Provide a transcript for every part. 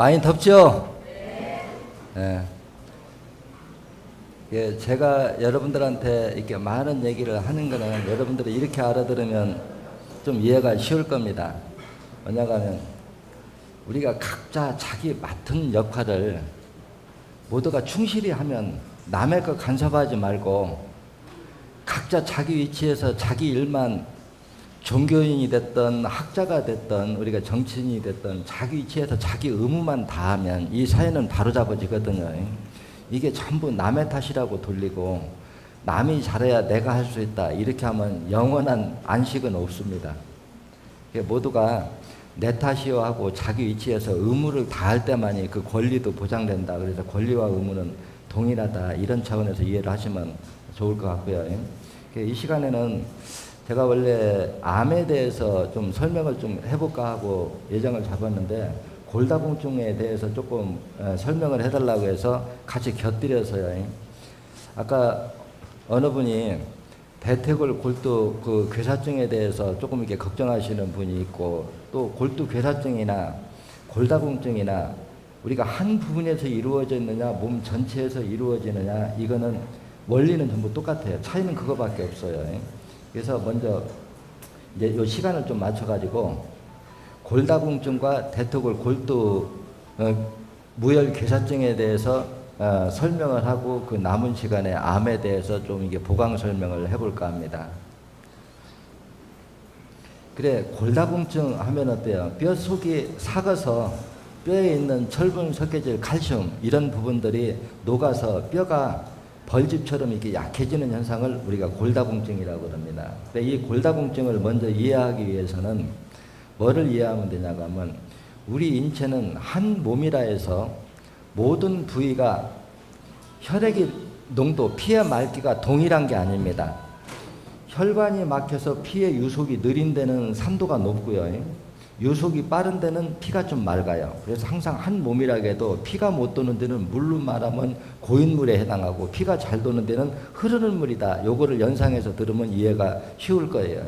많이 덥죠? 네. 예, 제가 여러분들한테 이렇게 많은 얘기를 하는 거는 여러분들이 이렇게 알아들으면 좀 이해가 쉬울 겁니다. 뭐냐면 우리가 각자 자기 맡은 역할을 모두가 충실히 하면 남의 거 간섭하지 말고 각자 자기 위치에서 자기 일만 종교인이 됐든 학자가 됐든 우리가 정치인이 됐든 자기 위치에서 자기 의무만 다하면 이 사회는 바로잡아지거든요. 이게 전부 남의 탓이라고 돌리고 남이 잘해야 내가 할 수 있다 이렇게 하면 영원한 안식은 없습니다. 모두가 내 탓이요 하고 자기 위치에서 의무를 다할 때만이 그 권리도 보장된다. 그래서 권리와 의무는 동일하다 이런 차원에서 이해를 하시면 좋을 것 같고요. 이 시간에는 제가 원래 암에 대해서 좀 설명을 좀 해볼까 하고 예정을 잡았는데 골다공증에 대해서 조금 설명을 해달라고 해서 같이 곁들여서요. 아까 어느 분이 대퇴골 골두 그 괴사증에 대해서 조금 이렇게 걱정하시는 분이 있고 또 골두 괴사증이나 골다공증이나 우리가 한 부분에서 이루어져 있느냐 몸 전체에서 이루어지느냐 이거는 원리는 전부 똑같아요. 차이는 그거밖에 없어요. 그래서 먼저 이제 이 시간을 좀 맞춰가지고 골다공증과 대퇴골 골두 무혈 괴사증에 대해서 설명을 하고 그 남은 시간에 암에 대해서 좀 이게 보강 설명을 해볼까 합니다. 그래 골다공증 하면 어때요? 뼈 속이 삭아서 뼈에 있는 철분, 석회질, 칼슘 이런 부분들이 녹아서 뼈가 벌집처럼 이렇게 약해지는 현상을 우리가 골다공증이라고 합니다. 근데 이 골다공증을 먼저 이해하기 위해서는 뭐를 이해하면 되냐고 하면 우리 인체는 한 몸이라 해서 모든 부위가 혈액의 농도, 피의 맑기가 동일한 게 아닙니다. 혈관이 막혀서 피의 유속이 느린 데는 산도가 높고요. 유속이 빠른 데는 피가 좀 맑아요. 그래서 항상 한 몸이라고 해도 피가 못 도는 데는 물로 말하면 고인물에 해당하고 피가 잘 도는 데는 흐르는 물이다. 요거를 연상해서 들으면 이해가 쉬울 거예요.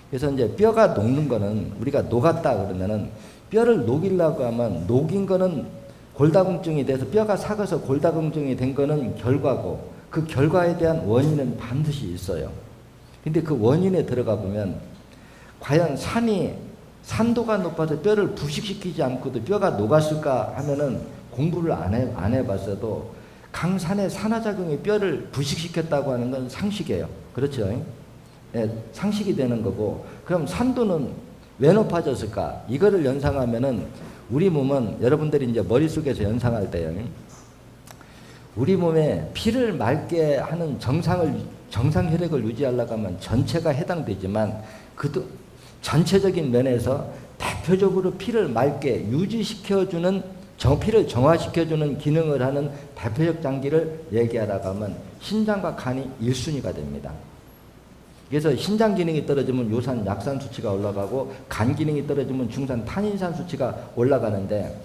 그래서 이제 뼈가 녹는 거는 우리가 녹았다 그러면은 뼈를 녹이려고 하면 녹인 거는 골다공증이 돼서 뼈가 삭아서 골다공증이 된 거는 결과고 그 결과에 대한 원인은 반드시 있어요. 근데 그 원인에 들어가 보면 과연 산도가 높아서 뼈를 부식시키지 않고도 뼈가 녹았을까 하면은 공부를 안 해봤어도 강산의 산화작용이 뼈를 부식시켰다고 하는 건 상식이에요. 그렇죠? 네, 상식이 되는 거고 그럼 산도는 왜 높아졌을까? 이거를 연상하면은 우리 몸은 여러분들이 이제 머릿속에서 연상할 때요. 우리 몸에 피를 맑게 하는 정상 혈액을 유지하려고 하면 전체가 해당되지만 전체적인 면에서 대표적으로 피를 맑게 유지시켜주는 피를 정화시켜주는 기능을 하는 대표적 장기를 얘기하라고 하면 신장과 간이 1순위가 됩니다. 그래서 신장 기능이 떨어지면 요산, 약산 수치가 올라가고 간 기능이 떨어지면 중산, 탄인산 수치가 올라가는데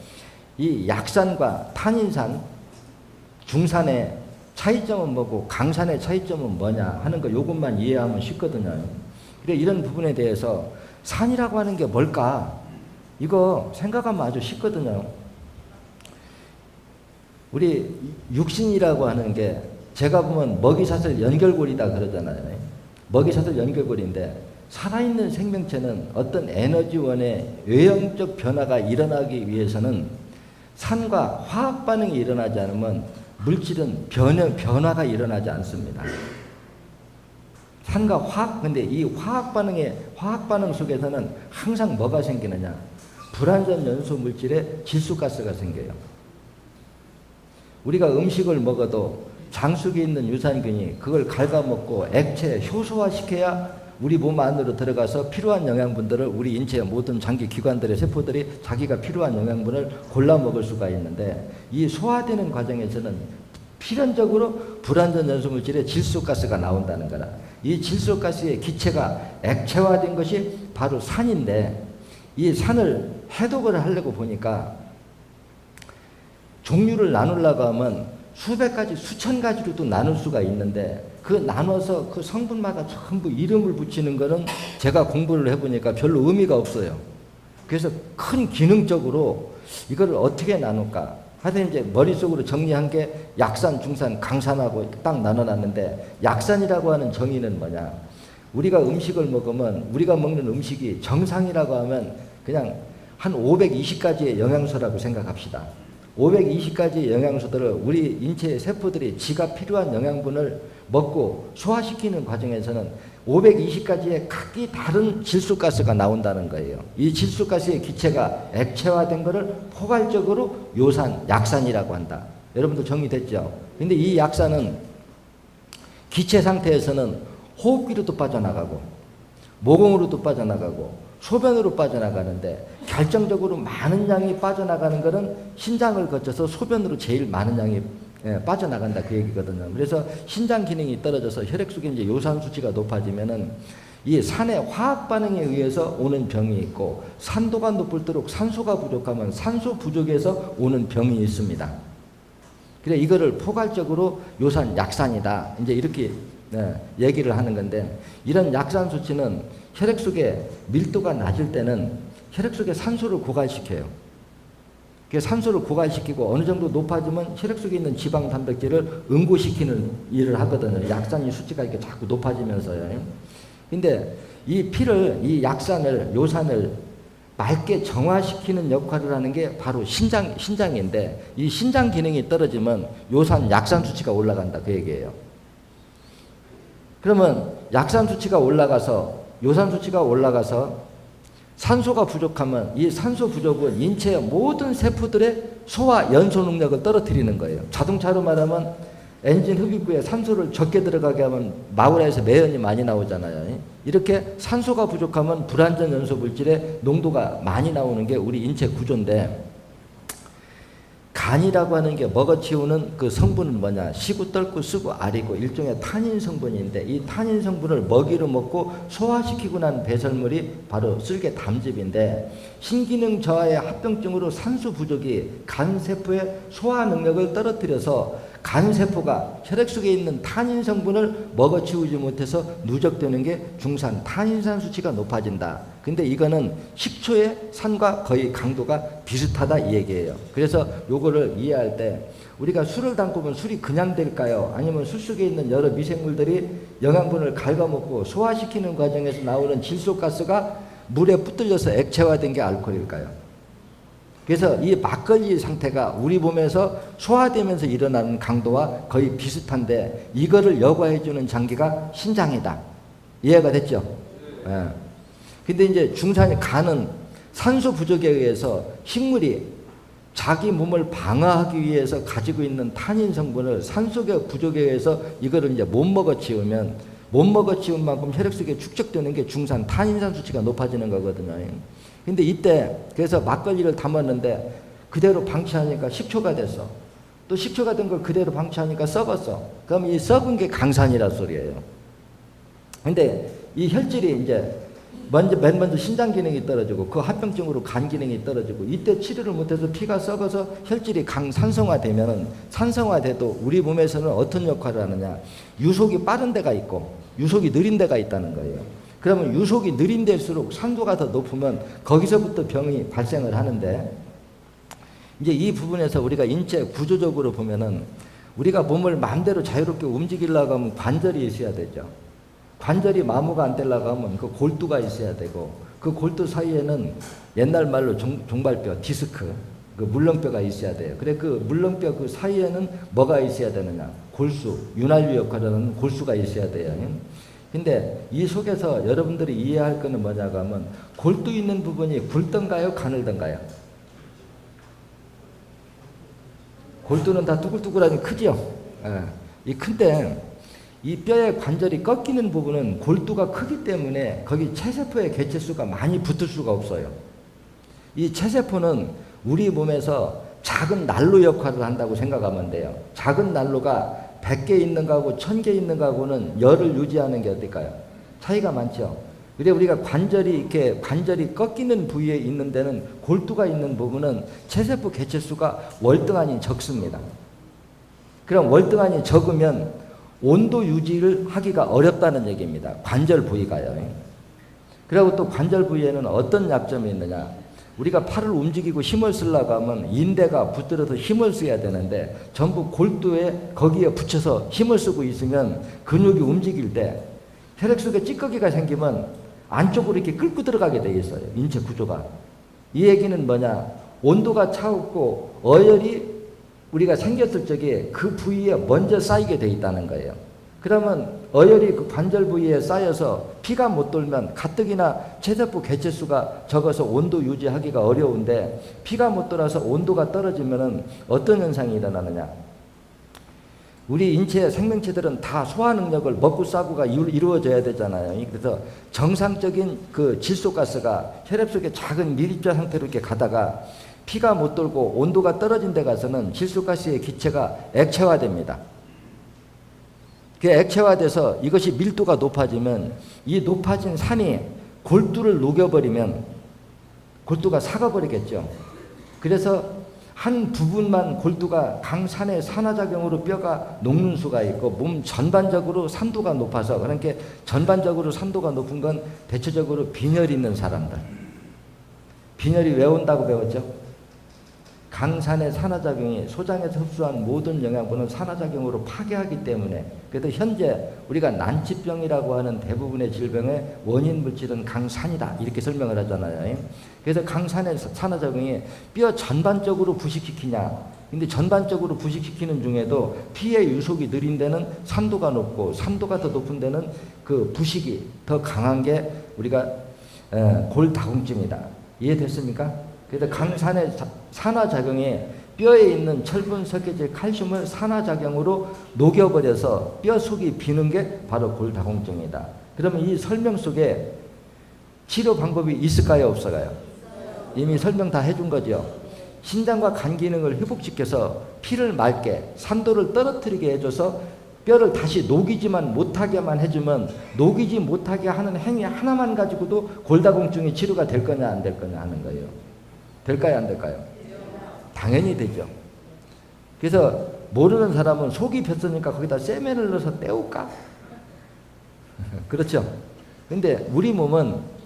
이 약산과 탄인산, 중산의 차이점은 뭐고 강산의 차이점은 뭐냐 하는 거 요것만 이해하면 쉽거든요. 그래 이런 부분에 대해서 산이라고 하는 게 뭘까? 이거 생각하면 아주 쉽거든요. 우리 육신이라고 하는 게 제가 보면 먹이사슬 연결고리다 그러잖아요. 먹이사슬 연결고리인데 살아있는 생명체는 어떤 에너지원의 외형적 변화가 일어나기 위해서는 산과 화학 반응이 일어나지 않으면 물질은 변화가 일어나지 않습니다. 산과 근데 이 화학 반응 속에서는 항상 뭐가 생기느냐? 불완전 연소 물질의 질소가스가 생겨요. 우리가 음식을 먹어도 장 속에 있는 유산균이 그걸 갉아먹고 액체 효소화시켜야 우리 몸 안으로 들어가서 필요한 영양분들을 우리 인체의 모든 장기 기관들의 세포들이 자기가 필요한 영양분을 골라 먹을 수가 있는데 이 소화되는 과정에서는 필연적으로 불완전 연소 물질의 질소가스가 나온다는 거라. 이 질소가스의 기체가 액체화된 것이 바로 산인데 이 산을 해독을 하려고 보니까 종류를 나누려고 하면 수백 가지, 수천 가지로도 나눌 수가 있는데 그 나눠서 그 성분마다 전부 이름을 붙이는 거는 제가 공부를 해보니까 별로 의미가 없어요. 그래서 큰 기능적으로 이거를 어떻게 나눌까? 하여튼 이제 머릿속으로 정리한 게 약산, 중산, 강산하고 딱 나눠놨는데, 약산이라고 하는 정의는 뭐냐? 우리가 음식을 먹으면, 우리가 먹는 음식이 정상이라고 하면 그냥 한 520가지의 영양소라고 생각합시다. 520가지의 영양소들을 우리 인체의 세포들이 지가 필요한 영양분을 먹고 소화시키는 과정에서는 520가지의 각기 다른 질소가스가 나온다는 거예요. 이 질소가스의 기체가 액체화된 것을 포괄적으로 요산, 약산이라고 한다. 여러분들 정리됐죠? 근데 이 약산은 기체 상태에서는 호흡기로도 빠져나가고 모공으로도 빠져나가고 소변으로 빠져나가는데, 결정적으로 많은 양이 빠져나가는 것은 신장을 거쳐서 소변으로 제일 많은 양이 빠져나간다, 그 얘기거든요. 그래서 신장 기능이 떨어져서 혈액 속에 이제 요산 수치가 높아지면은 이 산의 화학 반응에 의해서 오는 병이 있고, 산도가 높을수록 산소가 부족하면 산소 부족에서 오는 병이 있습니다. 그래 이거를 포괄적으로 요산, 약산이다, 이제 이렇게 얘기를 하는 건데, 이런 약산 수치는 혈액 속에 밀도가 낮을 때는 혈액 속에 산소를 고갈시켜요. 산소를 고갈시키고 어느 정도 높아지면 혈액 속에 있는 지방 단백질을 응고시키는 일을 하거든요. 약산이 수치가 이렇게 자꾸 높아지면서요. 근데 이 피를, 이 약산을, 요산을 맑게 정화시키는 역할을 하는 게 바로 신장인데, 이 신장 기능이 떨어지면 요산, 약산 수치가 올라간다, 그 얘기예요. 그러면 약산 수치가 올라가서, 요산 수치가 올라가서 산소가 부족하면 이 산소 부족은 인체의 모든 세포들의 소화 연소 능력을 떨어뜨리는 거예요. 자동차로 말하면 엔진 흡입구에 산소를 적게 들어가게 하면 마구라에서 매연이 많이 나오잖아요. 이렇게 산소가 부족하면 불완전 연소 물질의 농도가 많이 나오는 게 우리 인체 구조인데, 간이라고 하는 게 먹어치우는 그 성분은 뭐냐? 시구, 떫고, 쓰고, 알이고 일종의 탄닌 성분인데, 이 탄닌 성분을 먹이로 먹고 소화시키고 난 배설물이 바로 쓸개 담즙인데, 신기능 저하의 합병증으로 산소 부족이 간세포의 소화 능력을 떨어뜨려서 간세포가 혈액 속에 있는 탄닌 성분을 먹어치우지 못해서 누적되는 게 중산, 탄닌산 수치가 높아진다. 근데 이거는 식초의 산과 거의 강도가 비슷하다, 이 얘기예요. 그래서 요거를 이해할 때 우리가 술을 담그면 술이 그냥 될까요? 아니면 술 속에 있는 여러 미생물들이 영양분을 갉아먹고 소화시키는 과정에서 나오는 질소가스가 물에 붙들려서 액체화된 게 알코올일까요? 그래서 이 막걸리 상태가 우리 몸에서 소화되면서 일어나는 강도와 거의 비슷한데, 이거를 여과해주는 장기가 신장이다. 이해가 됐죠? 예. 근데 이제 중산의 간은 산소 부족에 의해서 식물이 자기 몸을 방어하기 위해서 가지고 있는 탄닌 성분을 산소의 부족에 의해서 이거를 이제 못 먹어치우면, 못 먹어치운 만큼 혈액 속에 축적되는 게 중산, 탄닌산 수치가 높아지는 거거든요. 근데 이때 그래서 막걸리를 담았는데 그대로 방치하니까 식초가 됐어. 또 식초가 된 걸 그대로 방치하니까 썩었어. 그럼 이 썩은 게 강산이라 소리예요. 근데 이 혈질이 이제 맨 먼저 신장 기능이 떨어지고 그 합병증으로 간 기능이 떨어지고, 이때 치료를 못해서 피가 썩어서 혈질이 산성화되면은, 산성화돼도 우리 몸에서는 어떤 역할을 하느냐? 유속이 빠른 데가 있고 유속이 느린 데가 있다는 거예요. 그러면 유속이 느린 데일수록 산도가 더 높으면 거기서부터 병이 발생을 하는데, 이제 이 부분에서 우리가 인체 구조적으로 보면은 우리가 몸을 마음대로 자유롭게 움직이려고 하면 관절이 있어야 되죠. 관절이 마모가 안 되려고 하면 그 골두가 있어야 되고, 그 골두 사이에는 옛날 말로 종발뼈, 디스크, 그 물렁뼈가 있어야 돼요. 그래 그 물렁뼈 그 사이에는 뭐가 있어야 되느냐? 골수, 윤활유 역할을 하는 골수가 있어야 돼요. 근데 이 속에서 여러분들이 이해할 거는 뭐냐고 하면, 골두 있는 부분이 굵던가요, 가늘던가요? 골두는 다 뚜글뚜글하니 크죠? 예. 이 큰데 이 뼈의 관절이 꺾이는 부분은 골두가 크기 때문에 거기 체세포의 개체수가 많이 붙을 수가 없어요. 이 체세포는 우리 몸에서 작은 난로 역할을 한다고 생각하면 돼요. 작은 난로가 100개 있는 거하고 1000개 있는 거하고는 열을 유지하는 게 어떨까요? 차이가 많죠. 그래 우리가 관절이 꺾이는 부위에 있는 데는, 골두가 있는 부분은 체세포 개체수가 월등하니 적습니다. 그럼 월등하니 적으면 온도 유지를 하기가 어렵다는 얘기입니다. 관절 부위가요. 그리고 또 관절 부위에는 어떤 약점이 있느냐? 우리가 팔을 움직이고 힘을 쓰려고 하면 인대가 붙들어서 힘을 써야 되는데 전부 골두에 거기에 붙여서 힘을 쓰고 있으면 근육이 움직일 때 혈액 속에 찌꺼기가 생기면 안쪽으로 이렇게 끌고 들어가게 돼 있어요. 인체 구조가. 이 얘기는 뭐냐? 온도가 차갑고 어혈이 우리가 생겼을 적에 그 부위에 먼저 쌓이게 돼 있다는 거예요. 그러면 어혈이 그 관절 부위에 쌓여서 피가 못 돌면 가뜩이나 체세포 개체수가 적어서 온도 유지하기가 어려운데 피가 못 돌아서 온도가 떨어지면 어떤 현상이 일어나느냐? 우리 인체의 생명체들은 다 소화 능력을 먹고 싸고가 이루어져야 되잖아요. 그래서 정상적인 그 질소가스가 혈액 속에 작은 밀입자 상태로 이렇게 가다가 피가 못 돌고 온도가 떨어진 데 가서는 질소가스의 기체가 액체화됩니다. 그 액체화돼서 이것이 밀도가 높아지면 이 높아진 산이 골두를 녹여버리면 골두가 삭아버리겠죠. 그래서 한 부분만 골두가 강산의 산화작용으로 뼈가 녹는 수가 있고 몸 전반적으로 산도가 높아서 그러니까 전반적으로 산도가 높은 건 대체적으로 빈혈이 있는 사람들. 빈혈이 왜 온다고 배웠죠? 강산의 산화작용이 소장에서 흡수한 모든 영양분을 산화작용으로 파괴하기 때문에 그래도 현재 우리가 난치병이라고 하는 대부분의 질병의 원인 물질은 강산이다 이렇게 설명을 하잖아요. 그래서 강산의 산화작용이 뼈 전반적으로 부식시키냐 근데 전반적으로 부식시키는 중에도 피의 유속이 느린 데는 산도가 높고 산도가 더 높은 데는 그 부식이 더 강한 게 우리가 골다공증이다. 이해됐습니까? 그래서 강산의 산화작용이 뼈에 있는 철분, 석회질, 칼슘을 산화작용으로 녹여버려서 뼈 속이 비는 게 바로 골다공증이다. 그러면 이 설명 속에 치료 방법이 있을까요? 없어요? 이미 설명 다 해준 거죠. 신장과 간 기능을 회복시켜서 피를 맑게 산도를 떨어뜨리게 해줘서 뼈를 다시 녹이지만 못하게만 해주면 녹이지 못하게 하는 행위 하나만 가지고도 골다공증이 치료가 될 거냐 안 될 거냐 하는 거예요. 될까요 안 될까요? 당연히 되죠. 그래서 모르는 사람은 속이 뱄으니까 거기다 세면을 넣어서 때울까? 그렇죠. 근데 우리 몸은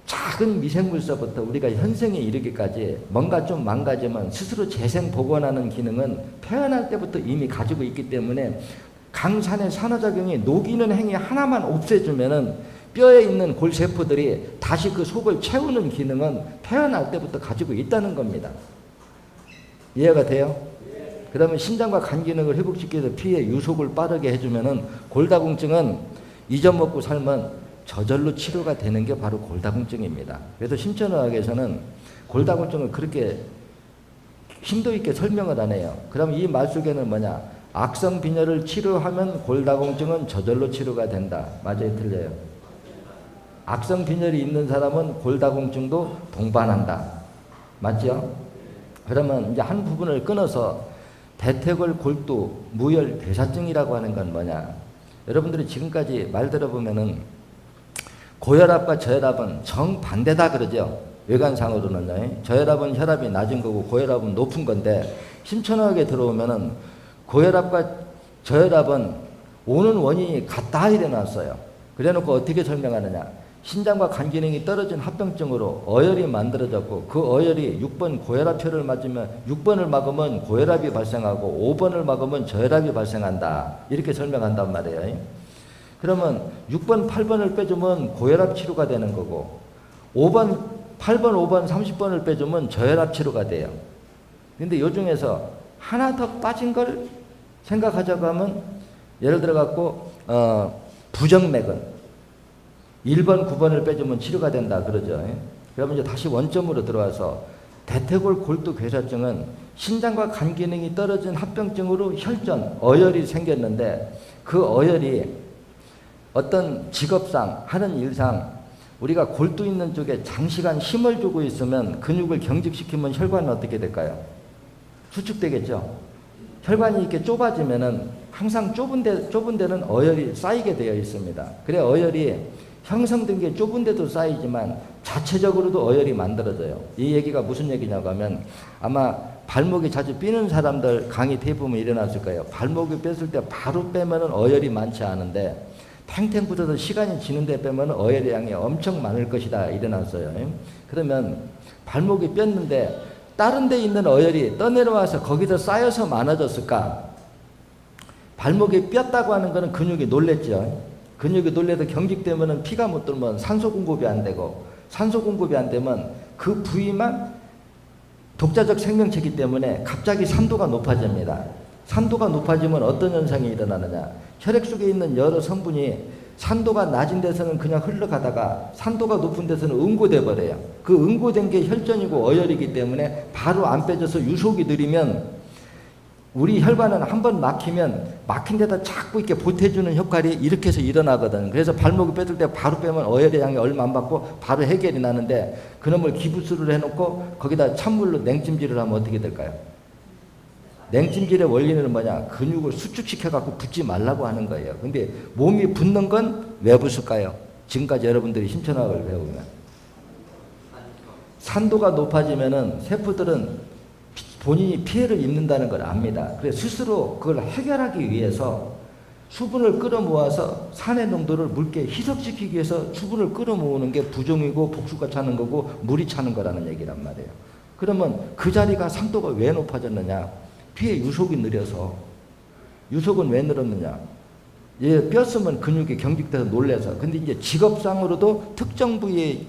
작은 미생물서부터 우리가 현생에 이르기까지 뭔가 좀 망가지면 스스로 재생 복원하는 기능은 태어날 때부터 이미 가지고 있기 때문에 강산의 산화작용이 녹이는 행위 하나만 없애주면은 뼈에 있는 골세포들이 다시 그 속을 채우는 기능은 태어날 때부터 가지고 있다는 겁니다. 이해가 돼요? 그러면 신장과 간 기능을 회복시켜서 피의 유속을 빠르게 해주면은 골다공증은 잊어먹고 살면 저절로 치료가 되는 게 바로 골다공증입니다. 그래서 신천의학에서는 골다공증을 그렇게 심도 있게 설명을 안 해요. 그럼 이 말 속에는 뭐냐? 악성 빈혈을 치료하면 골다공증은 저절로 치료가 된다. 맞아요? 틀려요? 악성 빈혈이 있는 사람은 골다공증도 동반한다. 맞죠? 그러면 이제 한 부분을 끊어서 대퇴골 골두 무혈 괴사증이라고 하는 건 뭐냐? 여러분들이 지금까지 말 들어보면은 고혈압과 저혈압은 정반대다 그러죠. 외관상으로는요. 저혈압은 혈압이 낮은 거고 고혈압은 높은 건데 신천의학에 들어오면은 고혈압과 저혈압은 오는 원인이 같다 이래놨어요. 그래놓고 어떻게 설명하느냐? 신장과 간 기능이 떨어진 합병증으로 어혈이 만들어졌고 그 어혈이 6번 고혈압표를 맞으면 6번을 막으면 고혈압이 발생하고 5번을 막으면 저혈압이 발생한다. 이렇게 설명한단 말이에요. 그러면 6번, 8번을 빼주면 고혈압 치료가 되는 거고 5번, 8번, 5번, 30번을 빼주면 저혈압 치료가 돼요. 근데 요 중에서 하나 더 빠진 걸 생각하자고 하면 예를 들어 갖고 부정맥은 1번, 9번을 빼주면 치료가 된다 그러죠. 그러면 이제 다시 원점으로 들어와서 대퇴골 골두 괴사증은 신장과 간 기능이 떨어진 합병증으로 혈전, 어혈이 생겼는데 그 어혈이 어떤 직업상 하는 일상 우리가 골두 있는 쪽에 장시간 힘을 주고 있으면 근육을 경직시키면 혈관은 어떻게 될까요? 수축되겠죠. 혈관이 이렇게 좁아지면은 항상 좁은 데는 어혈이 쌓이게 되어 있습니다. 그래 어혈이 형성된 게 좁은 데도 쌓이지만 자체적으로도 어혈이 만들어져요. 이 얘기가 무슨 얘기냐고 하면 아마 발목이 자주 삐는 사람들 강의 대부분 일어났을 거예요. 발목이 뺐을 때 바로 빼면은 어혈이 많지 않은데 팽팽 굳어서 시간이 지는데 빼면 어혈의 양이 엄청 많을 것이다 일어났어요. 그러면 발목이 뼈는데 다른 데 있는 어혈이 떠내려와서 거기서 쌓여서 많아졌을까? 발목이 뼈다고 하는 것은 근육이 놀랬죠. 근육이 놀래서 경직되면 피가 못 들면 산소 공급이 안 되고, 산소 공급이 안 되면 그 부위만 독자적 생명체이기 때문에 갑자기 산도가 높아집니다. 산도가 높아지면 어떤 현상이 일어나느냐? 혈액 속에 있는 여러 성분이 산도가 낮은 데서는 그냥 흘러가다가 산도가 높은 데서는 응고돼 버려요. 그 응고된 게 혈전이고 어혈이기 때문에 바로 안 빼져서 유속이 느리면, 우리 혈관은 한번 막히면 막힌 데다 자꾸 이렇게 보태주는 역할이 이렇게 해서 일어나거든. 그래서 발목이 뺐을 때 바로 빼면 어혈의 양이 얼마 안 받고 바로 해결이 나는데, 그놈을 기부스를 해놓고 거기다 찬물로 냉찜질을 하면 어떻게 될까요? 냉찜질의 원리는 뭐냐? 근육을 수축시켜갖고 붓지 말라고 하는 거예요. 근데 몸이 붓는 건 왜 붓을까요? 지금까지 여러분들이 심천학을 배우면 산도가 높아지면은 세포들은 본인이 피해를 입는다는 걸 압니다. 그래서 스스로 그걸 해결하기 위해서 수분을 끌어모아서 산의 농도를 묽게 희석시키기 위해서 수분을 끌어모으는 게 부종이고 복수가 차는 거고 물이 차는 거라는 얘기란 말이에요. 그러면 그 자리가 산도가 왜 높아졌느냐? 피의 유속이 느려서. 유속은 왜 늘었느냐? 뼈 쓰면 근육이 경직돼서 놀래서. 근데 이제 직업상으로도 특정 부위의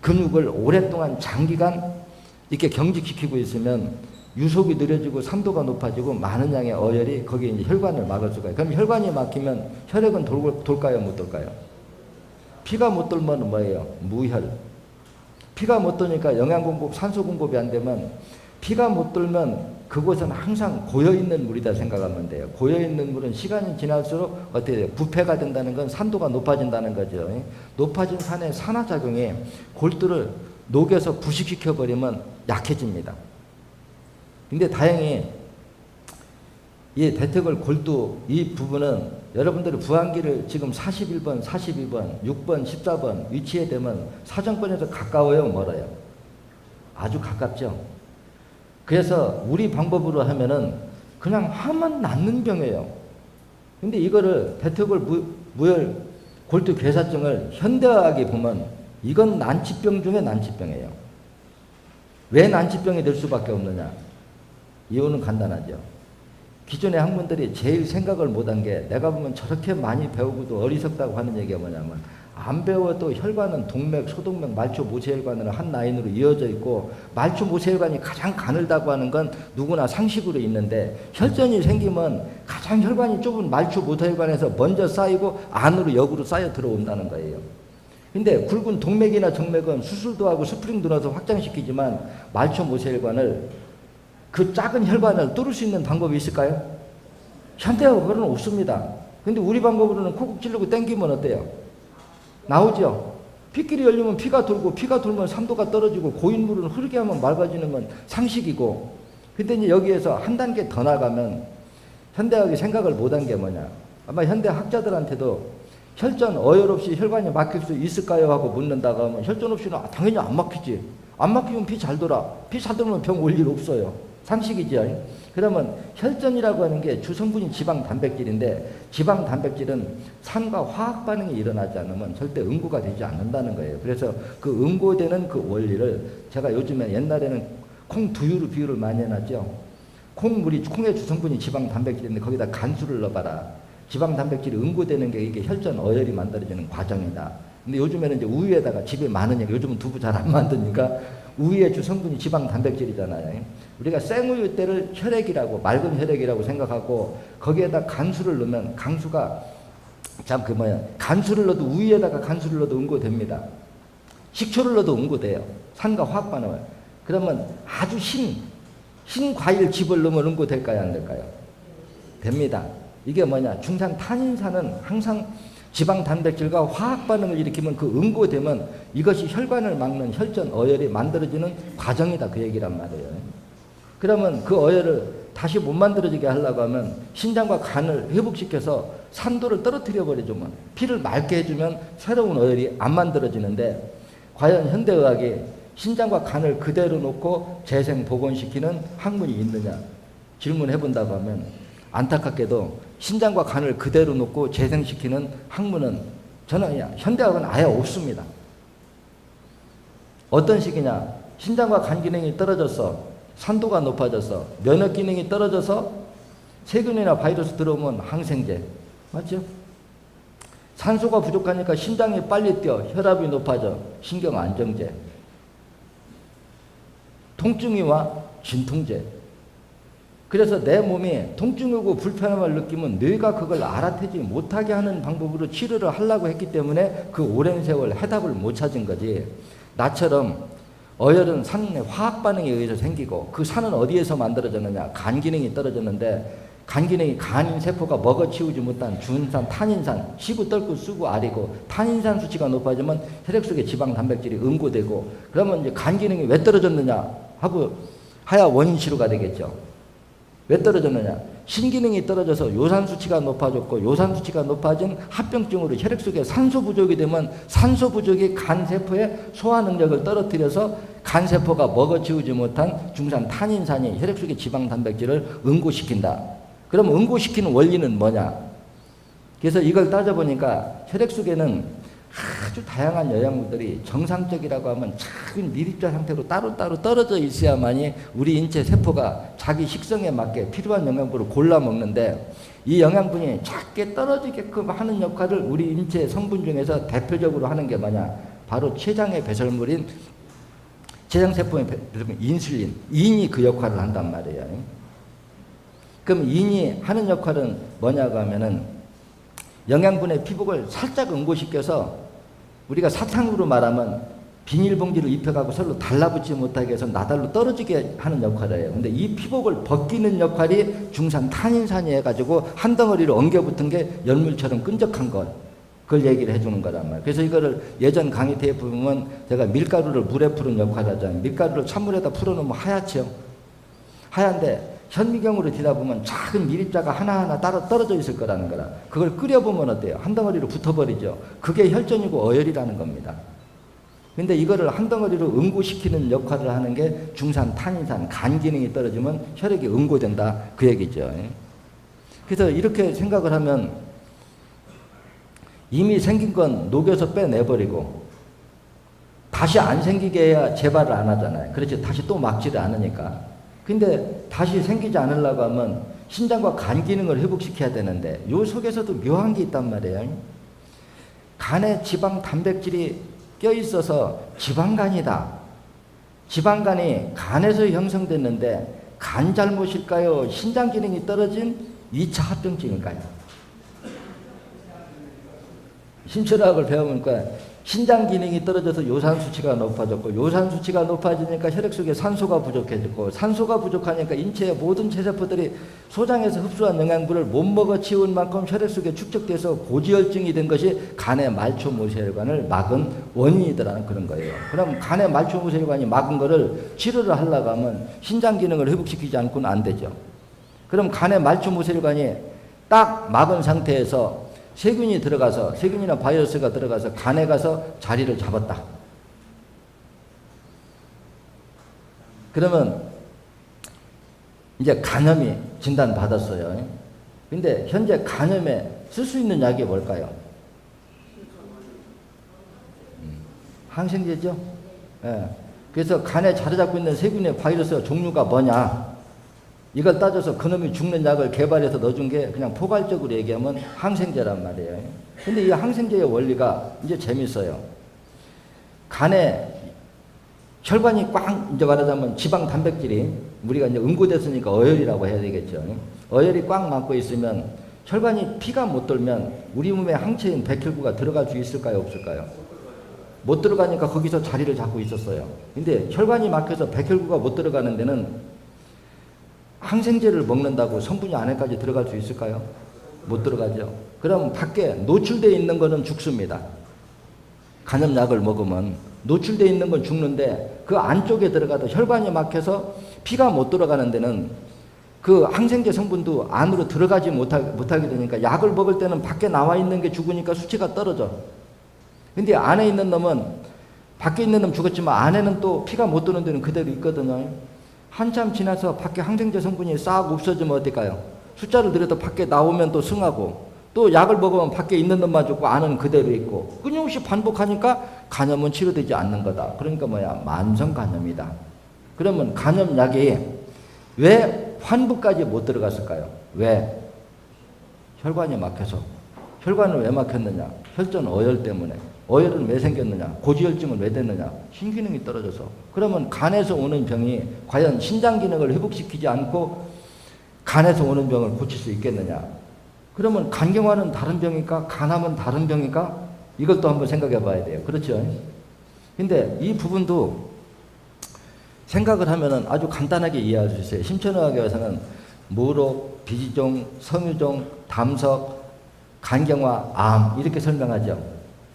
근육을 오랫동안 장기간 이렇게 경직시키고 있으면 유속이 느려지고 산도가 높아지고 많은 양의 어혈이 거기에 이제 혈관을 막을 수가 있어요. 그럼 혈관이 막히면 혈액은 돌까요, 못 돌까요? 피가 못 돌면 뭐예요? 무혈. 피가 못 도니까 영양 공급, 산소 공급이 안 되면, 피가 못 돌면 그곳은 항상 고여있는 물이다 생각하면 돼요. 고여있는 물은 시간이 지날수록 어떻게 돼요? 부패가 된다는 건 산도가 높아진다는 거죠. 높아진 산의 산화작용이 골두를 녹여서 부식시켜버리면 약해집니다. 근데 다행히 이 대퇴골 골두 이 부분은 여러분들이 부항기를 지금 41번, 42번, 6번, 14번 위치에 되면 사정권에서 가까워요, 멀어요? 아주 가깝죠. 그래서 우리 방법으로 하면은 그냥 하면 낫는 병이에요. 근데 이거를 대퇴골 무혈 골두 괴사증을 현대화하게 보면 이건 난치병 중에 난치병이에요. 왜 난치병이 될 수밖에 없느냐? 이유는 간단하죠. 기존의 학문들이 제일 생각을 못한 게, 내가 보면 저렇게 많이 배우고도 어리석다고 하는 얘기가 뭐냐면, 안 배워도 혈관은 동맥, 소동맥, 말초, 모세혈관으로 한 라인으로 이어져 있고, 말초, 모세혈관이 가장 가늘다고 하는 건 누구나 상식으로 있는데, 혈전이 생기면 가장 혈관이 좁은 말초, 모세혈관에서 먼저 쌓이고 안으로 역으로 쌓여 들어온다는 거예요. 근데 굵은 동맥이나 정맥은 수술도 하고 스프링도 넣어서 확장시키지만 말초, 모세혈관을, 그 작은 혈관을 뚫을 수 있는 방법이 있을까요? 현대학으로는 없습니다. 근데 우리 방법으로는 콕콕 찌르고 당기면 어때요? 나오죠? 피끼리 열리면 피가 돌고, 피가 돌면 산도가 떨어지고, 고인물은 흐르게 하면 맑아지는 건 상식이고. 근데 이제 여기에서 한 단계 더 나가면 현대학이 생각을 못한 게 뭐냐? 아마 현대 학자들한테도 혈전, 어혈 없이 혈관이 막힐 수 있을까요? 하고 묻는다고 하면 혈전 없이는 당연히 안 막히지. 안 막히면 피 잘 돌아. 피 잘 돌면 병 올 일 없어요. 상식이죠. 그러면 혈전이라고 하는 게 주성분이 지방 단백질인데, 지방 단백질은 산과 화학 반응이 일어나지 않으면 절대 응고가 되지 않는다는 거예요. 그래서 그 응고되는 그 원리를 제가 요즘에, 옛날에는 콩 두유로 비유를 많이 해놨죠. 콩의 주성분이 지방 단백질인데 거기다 간수를 넣어봐라. 지방 단백질이 응고되는 게 이게 혈전 어혈이 만들어지는 과정이다. 근데 요즘에는 이제 우유에다가 집에 많으니까, 요즘은 두부 잘 안 만드니까 우유의 주성분이 지방 단백질이잖아요. 우리가 생우유 때를 혈액이라고, 맑은 혈액이라고 생각하고 거기에다 간수를 넣으면, 간수가 간수를 넣어도, 우유에다가 간수를 넣어도 응고됩니다. 식초를 넣어도 응고돼요. 산과 화학 반응을. 그러면 아주 신 과일 즙을 넣으면 응고될까요, 안 될까요? 됩니다. 이게 뭐냐? 중산 탄인산은 항상 지방 단백질과 화학 반응을 일으키면 그 응고되면 이것이 혈관을 막는 혈전 어혈이 만들어지는 과정이다, 그 얘기란 말이에요. 그러면 그 어혈을 다시 못 만들어지게 하려고 하면 신장과 간을 회복시켜서 산도를 떨어뜨려 버려주면, 피를 맑게 해주면 새로운 어혈이 안 만들어지는데, 과연 현대의학이 신장과 간을 그대로 놓고 재생 복원시키는 학문이 있느냐 질문해 본다고 하면 안타깝게도 신장과 간을 그대로 놓고 재생시키는 학문은 저는 현대학은 아예 없습니다. 어떤 식이냐? 신장과 간 기능이 떨어져서 산도가 높아져서 면역 기능이 떨어져서 세균이나 바이러스 들어오면 항생제, 맞죠? 산소가 부족하니까 심장이 빨리 뛰어 혈압이 높아져 신경 안정제, 통증이 와 진통제. 그래서 내 몸이 통증이 오고 불편함을 느끼면 뇌가 그걸 알아채지 못하게 하는 방법으로 치료를 하려고 했기 때문에 그 오랜 세월 해답을 못 찾은 거지. 나처럼 어혈은 산의 화학 반응에 의해서 생기고, 그 산은 어디에서 만들어졌느냐? 간 기능이 떨어졌는데, 간 기능이 간 세포가 먹어치우지 못한 준산, 탄인산, 시구, 떫고, 쓰고, 알이고, 탄인산 수치가 높아지면 혈액 속에 지방, 단백질이 응고되고, 그러면 이제 간 기능이 왜 떨어졌느냐 하고 하야 원인 치료가 되겠죠. 왜 떨어졌느냐? 신기능이 떨어져서 요산 수치가 높아졌고, 요산 수치가 높아진 합병증으로 혈액 속에 산소 부족이 되면 산소 부족이 간 세포의 소화 능력을 떨어뜨려서 간 세포가 먹어치우지 못한 중산 탄인산이 혈액 속의 지방 단백질을 응고시킨다. 그럼 응고시키는 원리는 뭐냐? 그래서 이걸 따져보니까 혈액 속에는 아주 다양한 영양분들이 정상적이라고 하면 작은 미립자 상태로 따로따로 떨어져 있어야만이 우리 인체 세포가 자기 식성에 맞게 필요한 영양분을 골라 먹는데, 이 영양분이 작게 떨어지게끔 하는 역할을 우리 인체 성분 중에서 대표적으로 하는 게 뭐냐? 바로 췌장의 배설물인 췌장세포의 배설물 인슐린, 인이 그 역할을 한단 말이에요. 그럼 인이 하는 역할은 뭐냐고 하면은 영양분의 피복을 살짝 응고시켜서, 우리가 사탕으로 말하면 비닐봉지를 입혀가고 서로 달라붙지 못하게 해서 나달로 떨어지게 하는 역할을 해요. 근데 이 피복을 벗기는 역할이 중산 탄인산이 해가지고 한 덩어리로 엉겨붙은 게 열물처럼 끈적한 것, 그걸 얘기를 해주는 거란 말이에요. 그래서 이거를 예전 강의 때에 보면 제가 밀가루를 물에 푸는 역할을 하잖아요. 밀가루를 찬물에다 풀어놓으면 하얗죠. 하얀데 현미경으로 뒤다보면 작은 미립자가 하나하나 따로 떨어져 있을 거라는 거라. 그걸 끓여보면 어때요? 한 덩어리로 붙어버리죠. 그게 혈전이고 어혈이라는 겁니다. 근데 이거를 한 덩어리로 응고시키는 역할을 하는 게 중산 탄인산, 간 기능이 떨어지면 혈액이 응고된다, 그 얘기죠. 그래서 이렇게 생각을 하면 이미 생긴 건 녹여서 빼내버리고 다시 안 생기게 해야 재발을 안 하잖아요. 그렇지, 다시 또 막지를 않으니까. 근데 다시 생기지 않으려고 하면 신장과 간 기능을 회복시켜야 되는데, 요 속에서도 묘한 게 있단 말이에요. 간에 지방 단백질이 껴있어서 지방간이다. 지방간이 간에서 형성됐는데 간 잘못일까요? 신장 기능이 떨어진 2차 합병증일까요? 심혈학을 배워보니까 신장 기능이 떨어져서 요산 수치가 높아졌고, 요산 수치가 높아지니까 혈액 속에 산소가 부족해졌고, 산소가 부족하니까 인체의 모든 체세포들이 소장에서 흡수한 영양분을 못 먹어 치운 만큼 혈액 속에 축적돼서 고지혈증이 된 것이 간의 말초모세혈관을 막은 원인이더라는 그런 거예요. 그럼 간의 말초모세혈관이 막은 거를 치료를 하려고 하면 신장 기능을 회복시키지 않고는 안 되죠. 그럼 간의 말초모세혈관이 딱 막은 상태에서 세균이 들어가서, 세균이나 바이러스가 들어가서 간에 가서 자리를 잡았다. 그러면 이제 간염이 진단받았어요. 근데 현재 간염에 쓸 수 있는 약이 뭘까요? 항생제죠. 예. 그래서 간에 자리 잡고 있는 세균의 바이러스 종류가 뭐냐? 이걸 따져서 그놈이 죽는 약을 개발해서 넣어준 게 그냥 포괄적으로 얘기하면 항생제란 말이에요. 근데 이 항생제의 원리가 이제 재밌어요. 간에 혈관이 꽉, 이제 말하자면 지방 단백질이 우리가 이제 응고됐으니까 어혈이라고 해야 되겠죠. 어혈이 꽉 막고 있으면 혈관이 피가 못 돌면 우리 몸의 항체인 백혈구가 들어갈 수 있을까요? 없을까요? 못 들어가니까 거기서 자리를 잡고 있었어요. 근데 혈관이 막혀서 백혈구가 못 들어가는 데는 항생제를 먹는다고 성분이 안에까지 들어갈 수 있을까요? 못 들어가죠. 그럼 밖에 노출되어 있는 거는 죽습니다. 간염약을 먹으면 노출되어 있는 건 죽는데, 그 안쪽에 들어가도 혈관이 막혀서 피가 못 들어가는 데는 그 항생제 성분도 안으로 들어가지 못하게 되니까 약을 먹을 때는 밖에 나와 있는 게 죽으니까 수치가 떨어져. 근데 안에 있는 놈은, 밖에 있는 놈 죽었지만 안에는 또 피가 못 도는 데는 그대로 있거든요. 한참 지나서 밖에 항생제 성분이 싹 없어지면 어떨까요? 숫자를 들여도 밖에 나오면 또 승하고 또 약을 먹으면 밖에 있는 놈만 죽고 안은 그대로 있고 끊임없이 반복하니까 간염은 치료되지 않는 거다. 그러니까 뭐야? 만성 간염이다. 그러면 간염약이 왜 환부까지 못 들어갔을까요? 왜? 혈관이 막혀서. 혈관은 왜 막혔느냐? 혈전 어혈 때문에. 어혈은 왜 생겼느냐? 고지혈증은 왜 됐느냐? 신기능이 떨어져서. 그러면 간에서 오는 병이 과연 신장 기능을 회복시키지 않고 간에서 오는 병을 고칠 수 있겠느냐? 그러면 간경화는 다른 병일까? 간암은 다른 병일까? 이걸 또 한번 생각해 봐야 돼요. 그렇죠? 근데 이 부분도 생각을 하면은 아주 간단하게 이해할 수 있어요. 심천의학에서는 무록, 비지종, 섬유종, 담석, 간경화, 암 이렇게 설명하죠.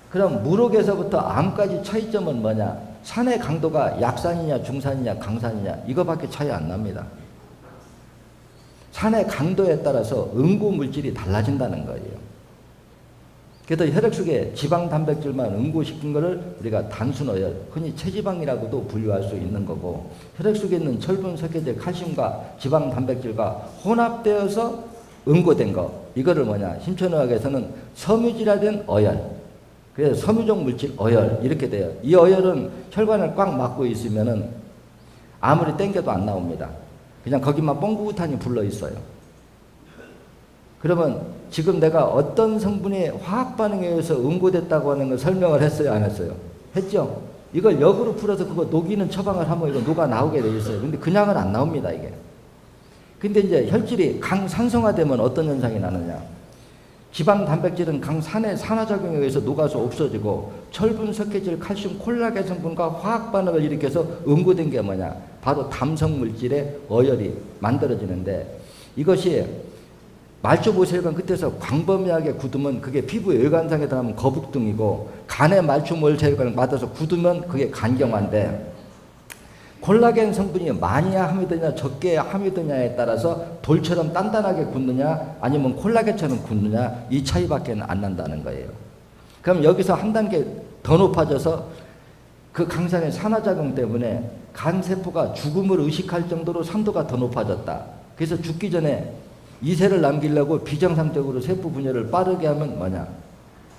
그럼 무록에서부터 암까지 차이점은 뭐냐? 산의 강도가 약산이냐 중산이냐 강산이냐 이거밖에 차이 안 납니다. 산의 강도에 따라서 응고 물질이 달라진다는 거예요. 그래서 혈액 속에 지방 단백질만 응고시킨 것을 우리가 단순어혈, 흔히 체지방이라고도 분류할 수 있는 거고 혈액 속에 있는 철분, 석회질, 칼슘과 지방 단백질과 혼합되어서 응고된 거 이거를 뭐냐? 심천의학에서는 섬유질화된 어혈, 그래서 섬유종 물질 어혈 이렇게 돼요. 이 어혈은 혈관을 꽉 막고 있으면은 아무리 땡겨도 안 나옵니다. 그냥 거기만 뻥구구탄이 불러 있어요. 그러면 지금 내가 어떤 성분이 화학 반응에 의해서 응고됐다고 하는 걸 설명을 했어요, 안 했어요? 했죠? 이걸 역으로 풀어서 그거 녹이는 처방을 하면 이거 녹아 나오게 돼 있어요. 근데 그냥은 안 나옵니다, 이게. 근데 이제 혈질이 강산성화되면 어떤 현상이 나느냐? 지방 단백질은 강산의 산화작용에 의해서 녹아서 없어지고 철분, 석회질, 칼슘, 콜라겐 성분과 화학 반응을 일으켜서 응고된 게 뭐냐? 바로 담성 물질의 어혈이 만들어지는데 이것이 말초모세혈관 끝에서 광범위하게 굳으면 그게 피부 열관상에 닿으면 거북등이고 간에 말초모세혈관을 맞아서 굳으면 그게 간경화인데 콜라겐 성분이 많이 함유되냐 적게 함유되냐에 따라서 돌처럼 단단하게 굳느냐 아니면 콜라겐처럼 굳느냐 이 차이밖에 안 난다는 거예요. 그럼 여기서 한 단계 더 높아져서 그 강산의 산화작용 때문에 간세포가 죽음을 의식할 정도로 산도가 더 높아졌다. 그래서 죽기 전에 이세를 남기려고 비정상적으로 세포 분열을 빠르게 하면 뭐냐?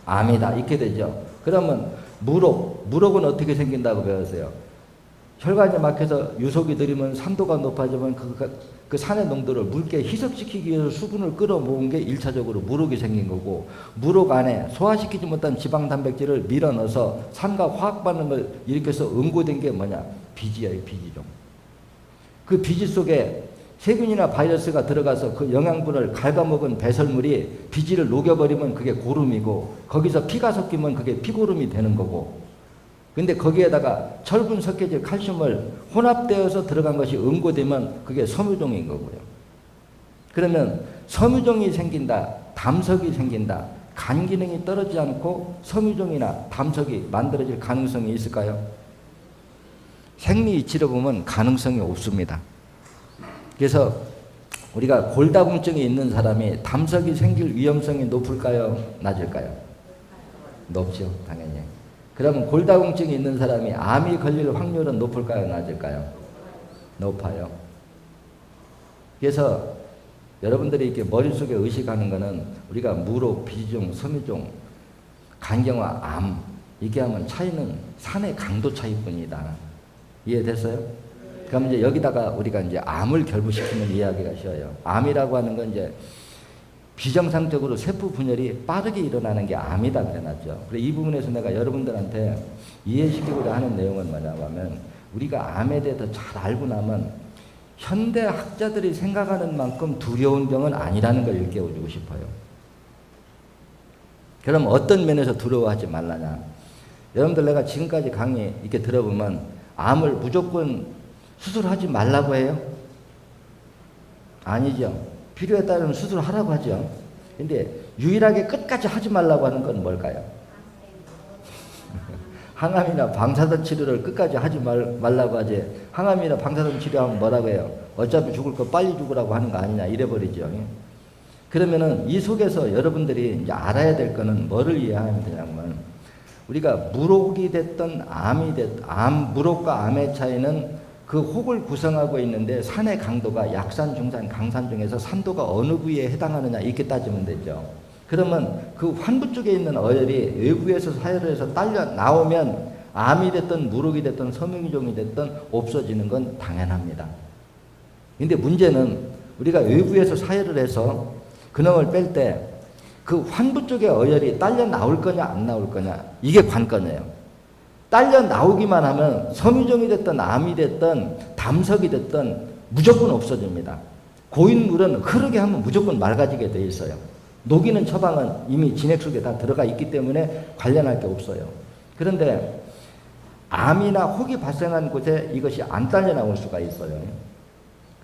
암이다. 이렇게 되죠. 그러면 무록은 어떻게 생긴다고 배웠어요? 혈관이 막혀서 유속이 들이면 산도가 높아지면 그 산의 농도를 묽게 희석시키기 위해서 수분을 끌어모은 게 1차적으로 무록이 생긴 거고 무록 안에 소화시키지 못한 지방 단백질을 밀어넣어서 산과 화학 반응을 일으켜서 응고된 게 뭐냐? 비지예요, 비지종. 그 비지 속에 세균이나 바이러스가 들어가서 그 영양분을 갉아먹은 배설물이 비지를 녹여버리면 그게 고름이고 거기서 피가 섞이면 그게 피고름이 되는 거고 근데 거기에다가 철분, 석회질, 칼슘을 혼합되어서 들어간 것이 응고되면 그게 섬유종인 거고요. 그러면 섬유종이 생긴다, 담석이 생긴다, 간 기능이 떨어지지 않고 섬유종이나 담석이 만들어질 가능성이 있을까요? 생리 이치로 보면 가능성이 없습니다. 그래서 우리가 골다공증이 있는 사람이 담석이 생길 위험성이 높을까요? 낮을까요? 높죠, 당연히. 그러면 골다공증이 있는 사람이 암이 걸릴 확률은 높을까요? 낮을까요? 높아요. 그래서 여러분들이 이렇게 머릿속에 의식하는 거는 우리가 무록, 비지종, 섬유종, 간경화, 암 얘기하면 차이는 산의 강도 차이뿐이다. 이해됐어요? 그럼 이제 여기다가 우리가 이제 암을 결부시키면 이해하기가 쉬워요. 암이라고 하는 건 이제 비정상적으로 세포 분열이 빠르게 일어나는 게 암이다 그래놨죠. 그래서 이 부분에서 내가 여러분들한테 이해시키고자 하는 내용은 뭐냐고 하면 우리가 암에 대해서 잘 알고 나면 현대 학자들이 생각하는 만큼 두려운 병은 아니라는 걸 일깨워주고 싶어요. 그럼 어떤 면에서 두려워하지 말라냐. 여러분들 내가 지금까지 강의 이렇게 들어보면 암을 무조건 수술하지 말라고 해요? 아니죠. 필요에 따르면 수술하라고 하죠. 근데 유일하게 끝까지 하지 말라고 하는 건 뭘까요? 항암이나 방사선 치료를 끝까지 하지 말라고 하지. 항암이나 방사선 치료하면 뭐라고 해요? 어차피 죽을 거 빨리 죽으라고 하는 거 아니냐 이래버리죠. 그러면은 이 속에서 여러분들이 이제 알아야 될 거는 뭐를 이해하면 되냐면 우리가 무록이 됐던 암이 됐던 무록과 암의 차이는 그 혹을 구성하고 있는데 산의 강도가 약산, 중산, 강산 중에서 산도가 어느 부위에 해당하느냐 이렇게 따지면 되죠. 그러면 그 환부 쪽에 있는 어혈이 외부에서 사혈을 해서 딸려 나오면 암이 됐든 무록이 됐든 섬유종이 됐든 없어지는 건 당연합니다. 근데 문제는 우리가 외부에서 사혈을 해서 그놈을 뺄 때 그 환부 쪽의 어혈이 딸려 나올 거냐 안 나올 거냐 이게 관건이에요. 딸려 나오기만 하면 섬유종이 됐든 암이 됐든 담석이 됐든 무조건 없어집니다. 고인 물은 흐르게 하면 무조건 맑아지게 돼 있어요. 녹이는 처방은 이미 진액 속에 다 들어가 있기 때문에 관련할 게 없어요. 그런데 암이나 혹이 발생한 곳에 이것이 안 딸려 나올 수가 있어요.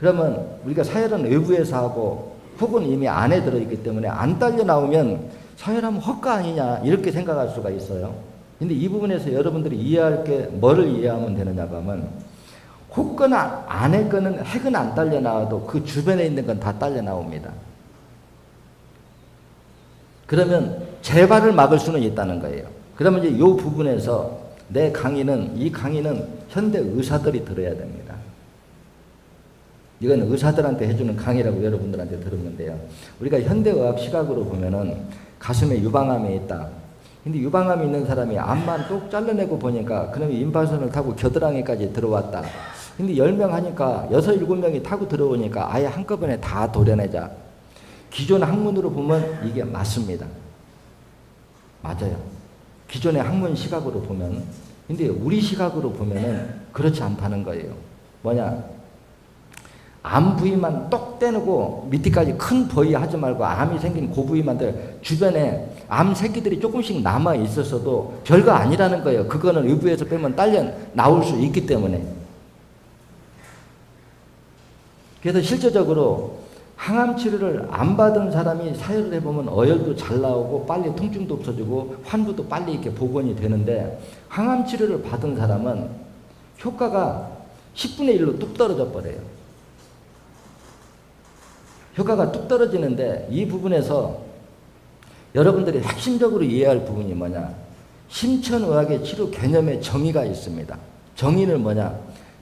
그러면 우리가 사혈은 외부에서 하고 혹은 이미 안에 들어있기 때문에 안 딸려 나오면 사혈하면 헛가 아니냐 이렇게 생각할 수가 있어요. 근데 이 부분에서 여러분들이 이해할 게 뭐를 이해하면 되느냐고 하면 혹거나 안에 거는 핵은 안 딸려 나와도 그 주변에 있는 건 다 딸려 나옵니다. 그러면 재발을 막을 수는 있다는 거예요. 그러면 이제 이 부분에서 이 강의는 현대 의사들이 들어야 됩니다. 이건 의사들한테 해주는 강의라고 여러분들한테 들었는데요. 우리가 현대의학 시각으로 보면은 가슴에 유방암이 있다. 근데 유방암이 있는 사람이 암만 똑 잘라내고 보니까 그놈이 임파선을 타고 겨드랑이까지 들어왔다. 근데 10명 하니까 6, 7명이 타고 들어오니까 아예 한꺼번에 다 도려내자. 기존 학문으로 보면 이게 맞습니다. 맞아요. 기존의 학문 시각으로 보면. 근데 우리 시각으로 보면은 그렇지 않다는 거예요. 뭐냐? 암 부위만 똑 떼놓고 밑에까지 큰 부위 하지 말고 암이 생긴 그 부위만 주변에 암 새끼들이 조금씩 남아 있었어도 별거 아니라는 거예요. 그거는 외부에서 빼면 딸려 나올 수 있기 때문에. 그래서 실제적으로 항암 치료를 안 받은 사람이 사혈을 해보면 어혈도 잘 나오고 빨리 통증도 없어지고 환부도 빨리 이렇게 복원이 되는데 항암 치료를 받은 사람은 효과가 10분의 1로 뚝 떨어져 버려요. 효과가 뚝 떨어지는데 이 부분에서 여러분들이 핵심적으로 이해할 부분이 뭐냐? 심천의학의 치료 개념의 정의가 있습니다. 정의는 뭐냐?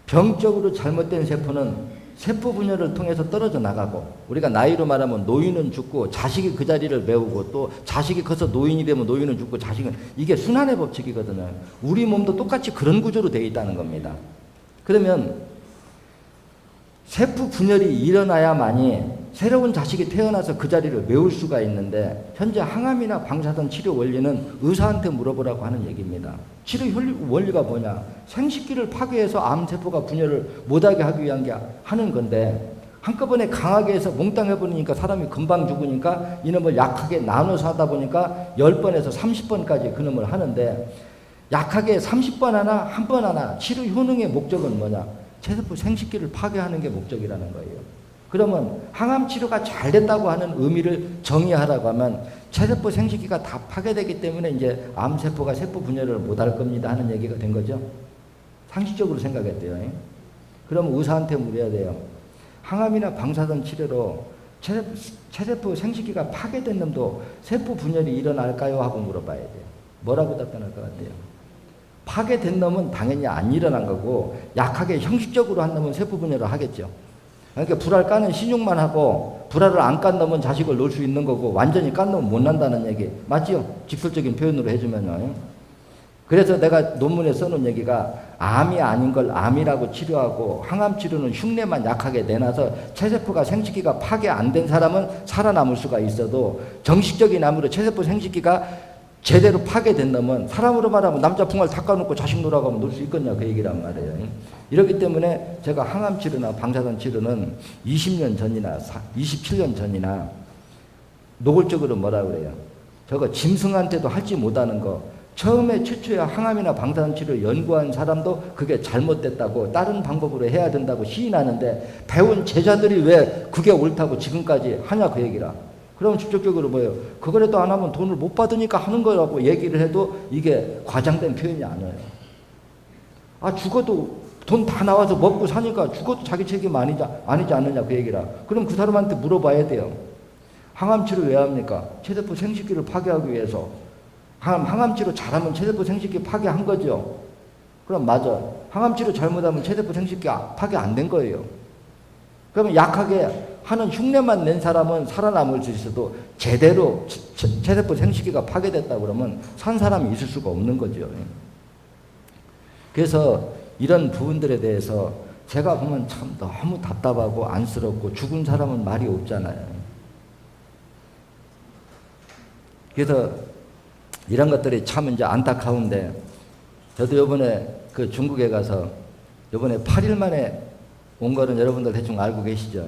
병적으로 잘못된 세포는 세포 분열을 통해서 떨어져 나가고 우리가 나이로 말하면 노인은 죽고 자식이 그 자리를 메우고 또 자식이 커서 노인이 되면 노인은 죽고 자식은 이게 순환의 법칙이거든요. 우리 몸도 똑같이 그런 구조로 되어 있다는 겁니다. 그러면 세포 분열이 일어나야만이 새로운 자식이 태어나서 그 자리를 메울 수가 있는데 현재 항암이나 방사선 치료 원리는 의사한테 물어보라고 하는 얘기입니다. 치료 원리가 뭐냐? 생식기를 파괴해서 암세포가 분열을 못하게 하기 위한 게 하는 건데 한꺼번에 강하게 해서 몽땅해버리니까 사람이 금방 죽으니까 이놈을 약하게 나눠서 하다 보니까 10번에서 30번까지 그놈을 하는데 약하게 30번 하나 한 번 하나 치료 효능의 목적은 뭐냐? 체세포 생식기를 파괴하는 게 목적이라는 거예요. 그러면 항암 치료가 잘 됐다고 하는 의미를 정의하라고 하면 체세포 생식기가 다 파괴되기 때문에 이제 암세포가 세포 분열을 못할 겁니다 하는 얘기가 된 거죠. 상식적으로 생각했대요. 그럼 의사한테 물어야 돼요. 항암이나 방사선 치료로 체세포 생식기가 파괴된 놈도 세포 분열이 일어날까요? 하고 물어봐야 돼요. 뭐라고 답변할 것 같아요? 파괴된 놈은 당연히 안 일어난 거고 약하게 형식적으로 한 놈은 세포 분열을 하겠죠. 그러니까 불알 까는 신용만 하고 불알을 안 깐 놈은 자식을 놓을 수 있는 거고 완전히 깐 놈은 못 난다는 얘기 맞죠? 직설적인 표현으로 해주면요. 그래서 내가 논문에 써놓은 얘기가 암이 아닌 걸 암이라고 치료하고 항암 치료는 흉내만 약하게 내놔서 체세포가 생식기가 파괴 안 된 사람은 살아남을 수가 있어도 정식적인 암으로 체세포 생식기가 제대로 파괴된 놈은 사람으로 말하면 남자 풍알 닦아놓고 자식 놓으라고 하면 놓을 수 있겠냐 그 얘기란 말이에요. 이렇기 때문에 제가 항암 치료나 방사선 치료는 20년 전이나 27년 전이나 노골적으로 뭐라 그래요? 저거 짐승한테도 하지 못하는 거 처음에 최초에 항암이나 방사선 치료를 연구한 사람도 그게 잘못됐다고 다른 방법으로 해야 된다고 시인하는데 배운 제자들이 왜 그게 옳다고 지금까지 하냐 그 얘기라. 그러면 직접적으로 뭐예요? 그거라도 안 하면 돈을 못 받으니까 하는 거라고 얘기를 해도 이게 과장된 표현이 아니에요. 아 죽어도 돈 다 나와서 먹고 사니까 죽어도 자기 책임 아니지 않느냐 그 얘기라. 그럼 그 사람한테 물어봐야 돼요. 항암치료 왜 합니까? 체세포 생식기를 파괴하기 위해서. 항암치료 잘하면 체세포 생식기 파괴한 거죠. 그럼 맞아. 항암치료 잘못하면 체대포 생식기 파괴 안 된 거예요. 그러면 약하게 하는 흉내만 낸 사람은 살아남을 수 있어도 제대로 체대포 생식기가 파괴됐다 그러면 산 사람이 있을 수가 없는 거죠. 그래서 이런 부분들에 대해서 제가 보면 참 너무 답답하고 안쓰럽고 죽은 사람은 말이 없잖아요. 그래서 이런 것들이 참 이제 안타까운데 저도 요번에 그 중국에 가서 요번에 8일 만에 온 거는 여러분들 대충 알고 계시죠.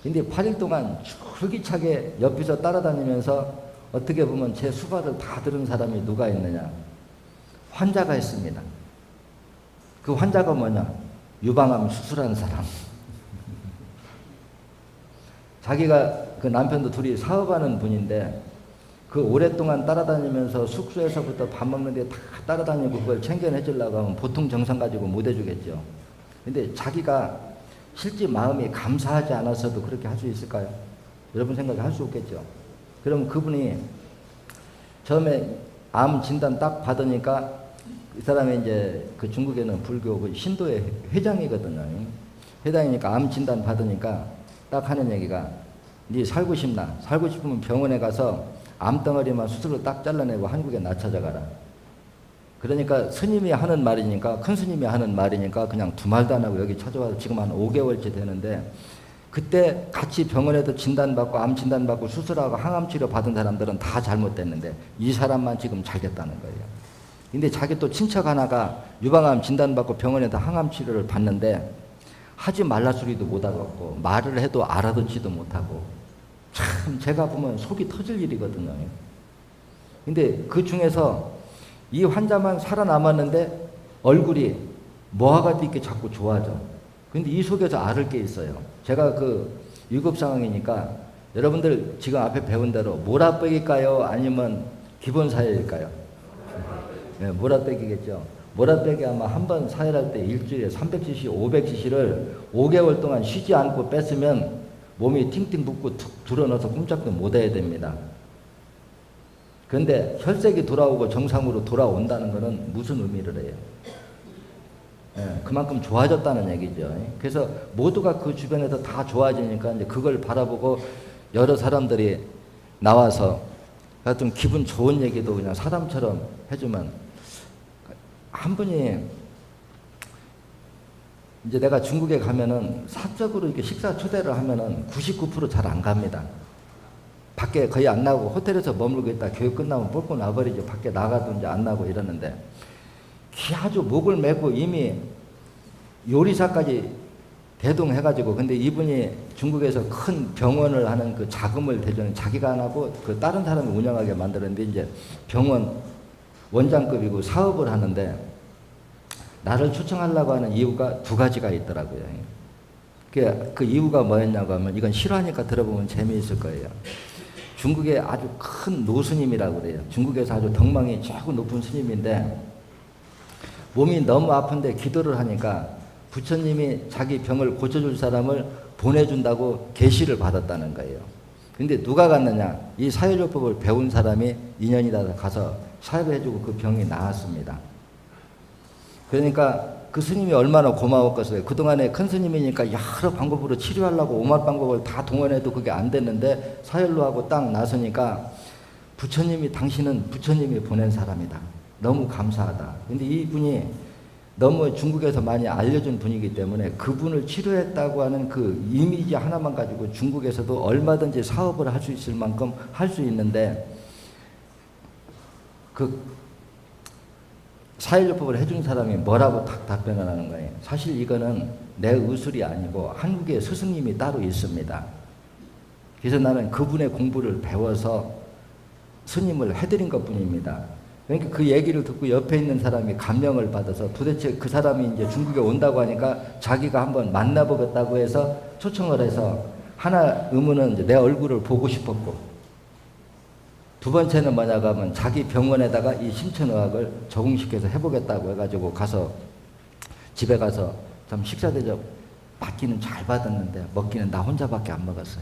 근데 8일 동안 줄기차게 옆에서 따라다니면서 어떻게 보면 제 수발을 다 들은 사람이 누가 있느냐. 환자가 있습니다. 그 환자가 뭐냐? 유방암 수술한 사람. 자기가 그 남편도 둘이 사업하는 분인데 그 오랫동안 따라다니면서 숙소에서부터 밥 먹는데 다 따라다니고 그걸 챙겨내주려고 하면 보통 정성 가지고 못 해주겠죠. 근데 자기가 실제 마음이 감사하지 않아서도 그렇게 할 수 있을까요? 여러분 생각에 할 수 없겠죠. 그럼 그분이 처음에 암 진단 딱 받으니까 이 사람이 이제 그 중국에는 불교 그 신도의 회장이거든요. 회장이니까 암 진단 받으니까 딱 하는 얘기가 네 살고 싶나? 살고 싶으면 병원에 가서 암덩어리만 수술로 딱 잘라내고 한국에 나 찾아가라. 그러니까 스님이 하는 말이니까 큰 스님이 하는 말이니까 그냥 두 말도 안 하고 여기 찾아와서 지금 한 5개월째 되는데 그때 같이 병원에도 진단받고 암 진단받고 수술하고 항암치료 받은 사람들은 다 잘못됐는데 이 사람만 지금 잘 됐다는 거예요. 근데 자기 또 친척 하나가 유방암 진단받고 병원에서 항암치료를 받는데 하지 말라 소리도 못 하겠고 말을 해도 알아듣지도 못하고 참 제가 보면 속이 터질 일이거든요. 근데 그 중에서 이 환자만 살아남았는데 얼굴이 뭐하가 있게 자꾸 좋아져. 근데 이 속에서 알을 게 있어요. 제가 그 위급 상황이니까 여러분들 지금 앞에 배운 대로 몰아빼기일까요? 아니면 기본 사혈일까요? 네, 몰아빼기겠죠. 몰아빼기 아마 한 번 사혈할 때 일주일에 300cc, 500cc를 5개월 동안 쉬지 않고 뺐으면 몸이 팅팅 붓고 툭 불어넣어서 꼼짝도 못 해야 됩니다. 그런데 혈색이 돌아오고 정상으로 돌아온다는 것은 무슨 의미를 해요? 예, 그만큼 좋아졌다는 얘기죠. 그래서 모두가 그 주변에서 다 좋아지니까 이제 그걸 바라보고 여러 사람들이 나와서 하여튼 기분 좋은 얘기도 그냥 사담처럼 해주면 한 분이 이제 내가 중국에 가면은 사적으로 이렇게 식사 초대를 하면은 99% 잘 안 갑니다. 밖에 거의 안 나오고 호텔에서 머물고 있다 교육 끝나면 뻗고 나버리죠. 밖에 나가도 이제 안 나고 이러는데 아주 목을 메고 이미 요리사까지 대동해가지고 근데 이분이 중국에서 큰 병원을 하는 그 자금을 대주는 자기가 안 하고 그 다른 사람이 운영하게 만들었는데 이제 병원 원장급이고 사업을 하는데 나를 초청하려고 하는 이유가 두 가지가 있더라고요. 그 이유가 뭐였냐고 하면 이건 실화니까 들어보면 재미있을 거예요. 중국에 아주 큰 노스님이라고 그래요. 중국에서 아주 덕망이 최고 높은 스님인데 몸이 너무 아픈데 기도를 하니까 부처님이 자기 병을 고쳐줄 사람을 보내준다고 계시를 받았다는 거예요. 근데 누가 갔느냐? 이 사회조법을 배운 사람이 인연이 닿아서 가서 사회를 해주고 그 병이 나았습니다. 그러니까 그 스님이 얼마나 고마웠겠어요. 그동안에 큰 스님이니까 여러 방법으로 치료하려고 온갖 방법을 다 동원해도 그게 안 됐는데 사혈로 하고 딱 나서니까 부처님이 당신은 부처님이 보낸 사람이다. 너무 감사하다. 근데 이분이 너무 중국에서 많이 알려준 분이기 때문에 그분을 치료했다고 하는 그 이미지 하나만 가지고 중국에서도 얼마든지 사업을 할 수 있을 만큼 할 수 있는데 그 사회조법을 해준 사람이 뭐라고 딱 답변을 하는 거예요. 사실 이거는 내 의술이 아니고 한국에 스승님이 따로 있습니다. 그래서 나는 그분의 공부를 배워서 스님을 해드린 것뿐입니다. 그러니까 그 얘기를 듣고 옆에 있는 사람이 감명을 받아서 도대체 그 사람이 이제 중국에 온다고 하니까 자기가 한번 만나보겠다고 해서 초청을 해서 하나 의무는 이제 내 얼굴을 보고 싶었고 두 번째는 뭐냐고 하면 자기 병원에다가 이 심천의학을 적응시켜서 해보겠다고 해가지고 가서 집에 가서 좀 식사 대접 받기는 잘 받았는데 먹기는 나 혼자밖에 안 먹었어요.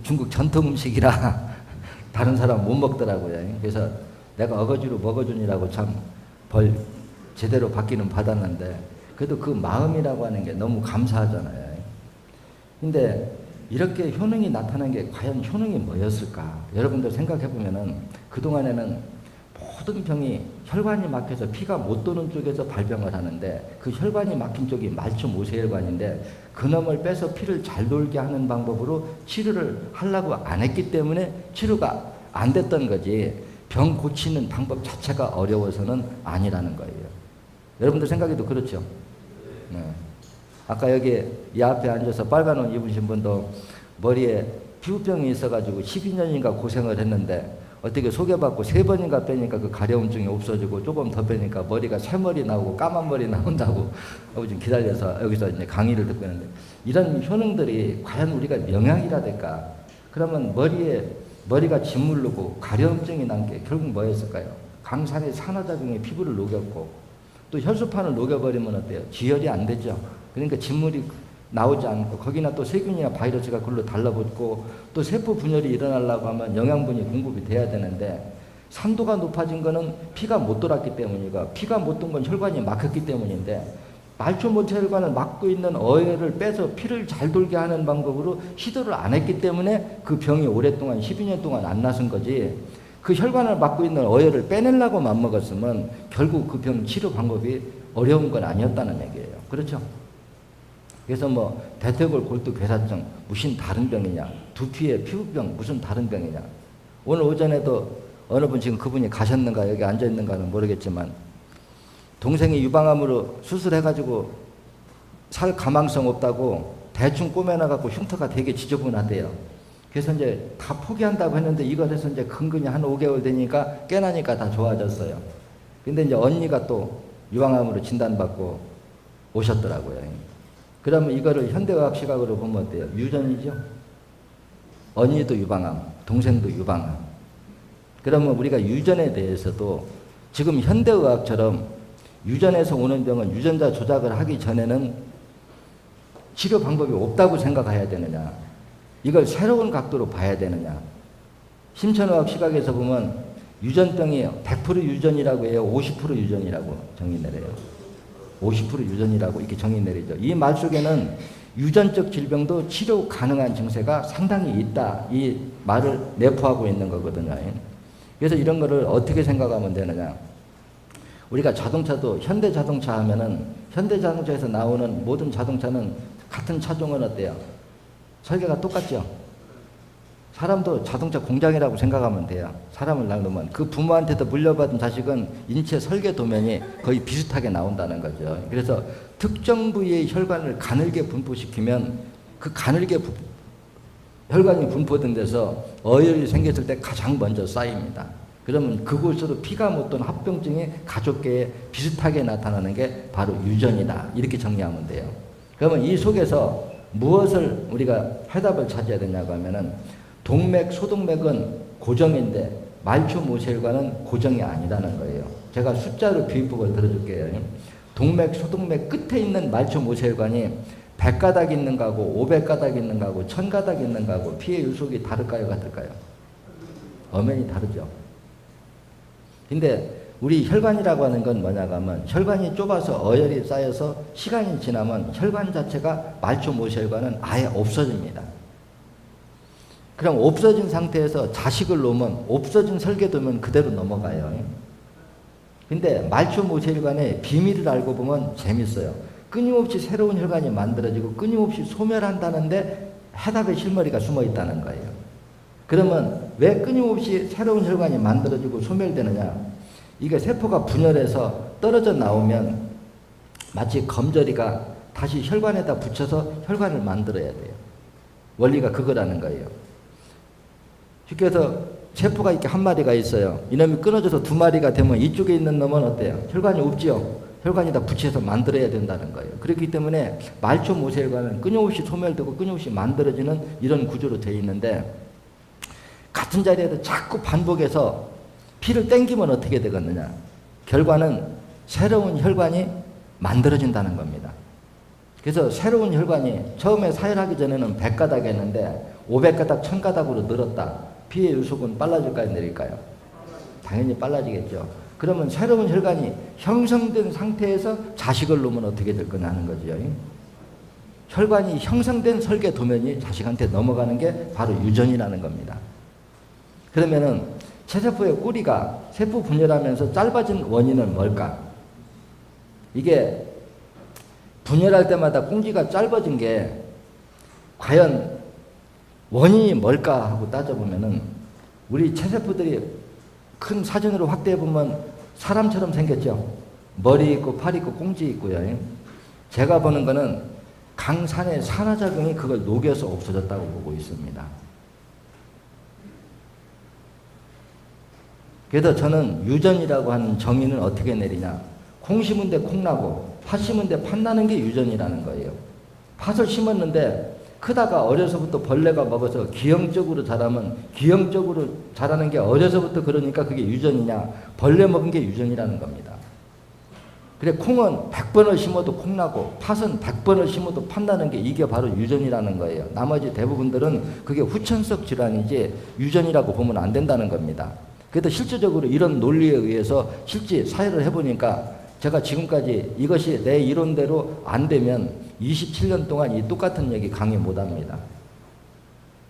중국 전통 음식이라 다른 사람 못 먹더라고요. 그래서 내가 어거지로 먹어주니라고 참 벌 제대로 받기는 받았는데 그래도 그 마음이라고 하는 게 너무 감사하잖아요. 근데 이렇게 효능이 나타난 게 과연 효능이 뭐였을까? 여러분들 생각해 보면은 그동안에는 모든 병이 혈관이 막혀서 피가 못 도는 쪽에서 발병을 하는데 그 혈관이 막힌 쪽이 말초모세혈관인데 그놈을 빼서 피를 잘 돌게 하는 방법으로 치료를 하려고 안 했기 때문에 치료가 안 됐던 거지 병 고치는 방법 자체가 어려워서는 아니라는 거예요. 여러분들 생각해도 그렇죠? 네. 아까 여기 이 앞에 앉아서 빨간 옷 입으신 분도 머리에 피부병이 있어가지고 12년인가 고생을 했는데 어떻게 소개받고 3번인가 빼니까 그 가려움증이 없어지고 조금 더 빼니까 머리가 새머리 나오고 까만 머리 나온다고 하고 좀 기다려서 여기서 이제 강의를 듣고 있는데 이런 효능들이 과연 우리가 명약이라 될까? 그러면 머리가 짓무르고 가려움증이 난 게 결국 뭐였을까요? 강산의 산화작용이 피부를 녹였고 또 혈소판을 녹여버리면 어때요? 지혈이 안 되죠. 그러니까 진물이 나오지 않고 거기나 또 세균이나 바이러스가 그걸로 달라붙고 또 세포 분열이 일어나려고 하면 영양분이 공급이 돼야 되는데 산도가 높아진 거는 피가 못 돌았기 때문이고 피가 못 돈 건 혈관이 막혔기 때문인데 말초모체혈관을 막고 있는 어혈을 빼서 피를 잘 돌게 하는 방법으로 시도를 안 했기 때문에 그 병이 오랫동안 12년 동안 안 나선 거지 그 혈관을 막고 있는 어혈을 빼내려고 맘먹었으면 결국 그 병 치료 방법이 어려운 건 아니었다는 얘기예요. 그렇죠? 그래서 뭐 대퇴골 골두 괴사증 무슨 다른 병이냐, 두피의 피부병 무슨 다른 병이냐. 오늘 오전에도 어느 분 지금 그분이 가셨는가 여기 앉아 있는가는 모르겠지만 동생이 유방암으로 수술해가지고 살 가망성 없다고 대충 꼬매놔갖고 흉터가 되게 지저분하대요. 그래서 이제 다 포기한다고 했는데 이걸 해서 이제 근근히 한 5개월 되니까 깨나니까 다 좋아졌어요. 근데 이제 언니가 또 유방암으로 진단받고 오셨더라고요. 그러면 이거를 현대의학 시각으로 보면 어때요? 유전이죠? 언니도 유방암, 동생도 유방암. 그러면 우리가 유전에 대해서도 지금 현대의학처럼 유전에서 오는 병은 유전자 조작을 하기 전에는 치료 방법이 없다고 생각해야 되느냐? 이걸 새로운 각도로 봐야 되느냐? 심천의학 시각에서 보면 유전병이 100% 유전이라고 해요? 50% 유전이라고 정의 내려요? 50% 유전이라고 이렇게 정의 내리죠. 이 말 속에는 유전적 질병도 치료 가능한 증세가 상당히 있다. 이 말을 내포하고 있는 거거든요. 그래서 이런 거를 어떻게 생각하면 되느냐. 우리가 자동차도 현대자동차 하면은 현대자동차에서 나오는 모든 자동차는 같은 차종은 어때요? 설계가 똑같죠? 사람도 자동차 공장이라고 생각하면 돼요. 사람을 낳으면 그 부모한테도 물려받은 자식은 인체 설계 도면이 거의 비슷하게 나온다는 거죠. 그래서 특정 부위의 혈관을 가늘게 분포시키면 그 가늘게 혈관이 분포된 데서 어혈이 생겼을 때 가장 먼저 쌓입니다. 그러면 그곳으로 피가 못 도는 합병증이 가족계에 비슷하게 나타나는 게 바로 유전이다. 이렇게 정리하면 돼요. 그러면 이 속에서 무엇을 우리가 해답을 찾아야 되냐고 하면은 동맥, 소동맥은 고정인데 말초모세혈관은 고정이 아니라는 거예요. 제가 숫자로 비법을 들어줄게요. 동맥, 소동맥 끝에 있는 말초모세혈관이 100가닥 있는 거하고 500가닥 있는 거하고 1000가닥 있는 거하고 피의 유속이 다를까요? 같을까요? 엄연히 다르죠. 근데 우리 혈관이라고 하는 건 뭐냐고 하면 혈관이 좁아서 어혈이 쌓여서 시간이 지나면 혈관 자체가 말초모세혈관은 아예 없어집니다. 그럼 없어진 상태에서 자식을 놓으면 없어진 설계도면 그대로 넘어가요. 근데 말초모세혈관의 비밀을 알고 보면 재밌어요. 끊임없이 새로운 혈관이 만들어지고 끊임없이 소멸한다는데 해답의 실마리가 숨어 있다는 거예요. 그러면 왜 끊임없이 새로운 혈관이 만들어지고 소멸되느냐? 이게 세포가 분열해서 떨어져 나오면 마치 검저리가 다시 혈관에다 붙여서 혈관을 만들어야 돼요. 원리가 그거라는 거예요. 쉽게 해서 세포가 이렇게 한 마리가 있어요. 이놈이 끊어져서 두 마리가 되면 이쪽에 있는 놈은 어때요? 혈관이 없지요. 혈관에다 붙여서 만들어야 된다는 거예요. 그렇기 때문에 말초모세혈관은 끊임없이 소멸되고 끊임없이 만들어지는 이런 구조로 되어 있는데 같은 자리에서 자꾸 반복해서 피를 땡기면 어떻게 되겠느냐. 결과는 새로운 혈관이 만들어진다는 겁니다. 그래서 새로운 혈관이 처음에 사혈하기 전에는 100가닥 했는데 500가닥, 1000가닥으로 늘었다. 피의 유속은 빨라질까요? 내릴까요? 당연히 빨라지겠죠. 그러면 새로운 혈관이 형성된 상태에서 자식을 놓으면 어떻게 될 거냐 하는 거죠. 혈관이 형성된 설계 도면이 자식한테 넘어가는 게 바로 유전이라는 겁니다. 그러면은 체세포의 꼬리가 세포 분열하면서 짧아진 원인은 뭘까? 이게 분열할 때마다 꽁지가 짧아진 게 과연 원인이 뭘까 하고 따져보면은 우리 체세포들이 큰 사진으로 확대해 보면 사람처럼 생겼죠. 머리 있고 팔 있고 꽁지 있고요. 제가 보는 거는 강산의 산화작용이 그걸 녹여서 없어졌다고 보고 있습니다. 그래서 저는 유전이라고 하는 정의는 어떻게 내리냐. 콩 심은 데 콩 나고 팥 심은 데 팥 나는 게 유전이라는 거예요. 팥을 심었는데 크다가 어려서부터 벌레가 먹어서 기형적으로 자라면 기형적으로 자라는 게 어려서부터 그러니까 그게 유전이냐. 벌레 먹은 게 유전이라는 겁니다. 그래 콩은 100번을 심어도 콩 나고 팥은 100번을 심어도 팥 나는 게 이게 바로 유전이라는 거예요. 나머지 대부분들은 그게 후천성 질환이지 유전이라고 보면 안 된다는 겁니다. 그래도 실질적으로 이런 논리에 의해서 실제 사회를 해보니까 제가 지금까지 이것이 내 이론대로 안 되면 27년 동안 이 똑같은 얘기 강의 못합니다.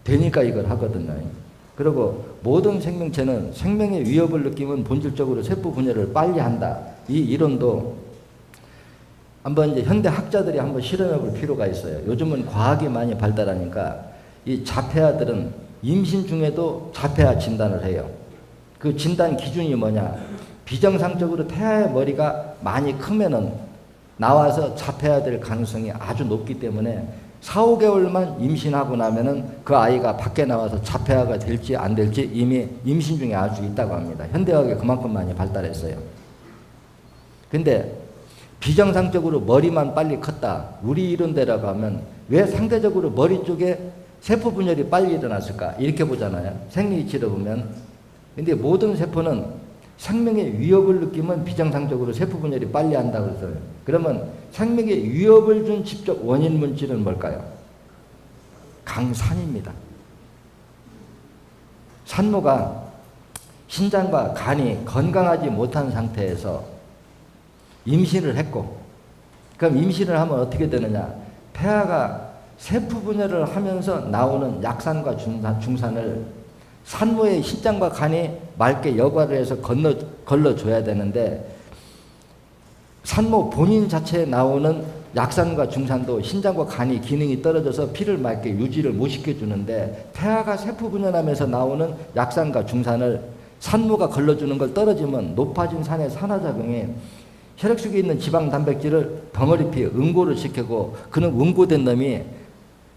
되니까 이걸 하거든요. 그리고 모든 생명체는 생명의 위협을 느끼면 본질적으로 세포 분열을 빨리 한다. 이 이론도 한번 이제 현대 학자들이 한번 실험해 볼 필요가 있어요. 요즘은 과학이 많이 발달하니까 이 자폐아들은 임신 중에도 자폐아 진단을 해요. 그 진단 기준이 뭐냐? 비정상적으로 태아의 머리가 많이 크면은 나와서 자폐아 될 가능성이 아주 높기 때문에 4, 5개월만 임신하고 나면은 그 아이가 밖에 나와서 자폐아가 될지 안 될지 이미 임신 중에 알 수 있다고 합니다. 현대학이 그만큼 많이 발달했어요. 근데 비정상적으로 머리만 빨리 컸다. 우리 이론대로 하면 왜 상대적으로 머리 쪽에 세포 분열이 빨리 일어났을까? 이렇게 보잖아요. 생리치료 보면. 근데 모든 세포는 생명의 위협을 느끼면 비정상적으로 세포 분열이 빨리 한다고 해서 그러면 생명의 위협을 준 직접 원인 물질은 뭘까요? 강산입니다. 산모가 신장과 간이 건강하지 못한 상태에서 임신을 했고 그럼 임신을 하면 어떻게 되느냐? 폐하가 세포 분열을 하면서 나오는 약산과 중산을 산모의 신장과 간이 맑게 여과를 해서 걸러줘야 되는데 산모 본인 자체에 나오는 약산과 중산도 신장과 간이 기능이 떨어져서 피를 맑게 유지를 못 시켜주는데 폐하가 세포 분열하면서 나오는 약산과 중산을 산모가 걸러주는 걸 떨어지면 높아진 산의 산화작용이 혈액 속에 있는 지방 단백질을 덩어리 피에 응고를 시키고 그는 응고된 놈이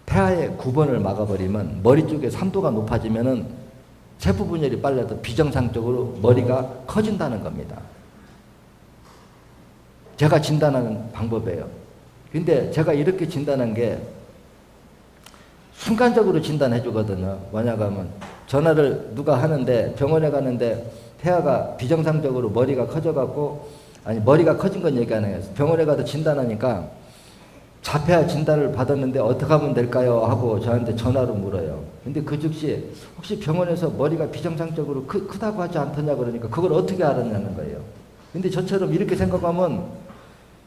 폐하의 구번을 막아버리면 머리 쪽에 산도가 높아지면은 세포 분열이 빨라도 비정상적으로 머리가 커진다는 겁니다. 제가 진단하는 방법이에요. 근데 제가 이렇게 진단한 게 순간적으로 진단해 주거든요. 뭐냐면 전화를 누가 하는데 병원에 가는데 태아가 비정상적으로 머리가 커져갖고 아니 머리가 커진 건 얘기 안 해요. 병원에 가서 진단하니까 자폐아 진단을 받았는데 어떻게 하면 될까요? 하고 저한테 전화로 물어요. 근데 그 즉시 혹시 병원에서 머리가 비정상적으로 크다고 하지 않더냐 그러니까 그걸 어떻게 알았냐는 거예요. 근데 저처럼 이렇게 생각하면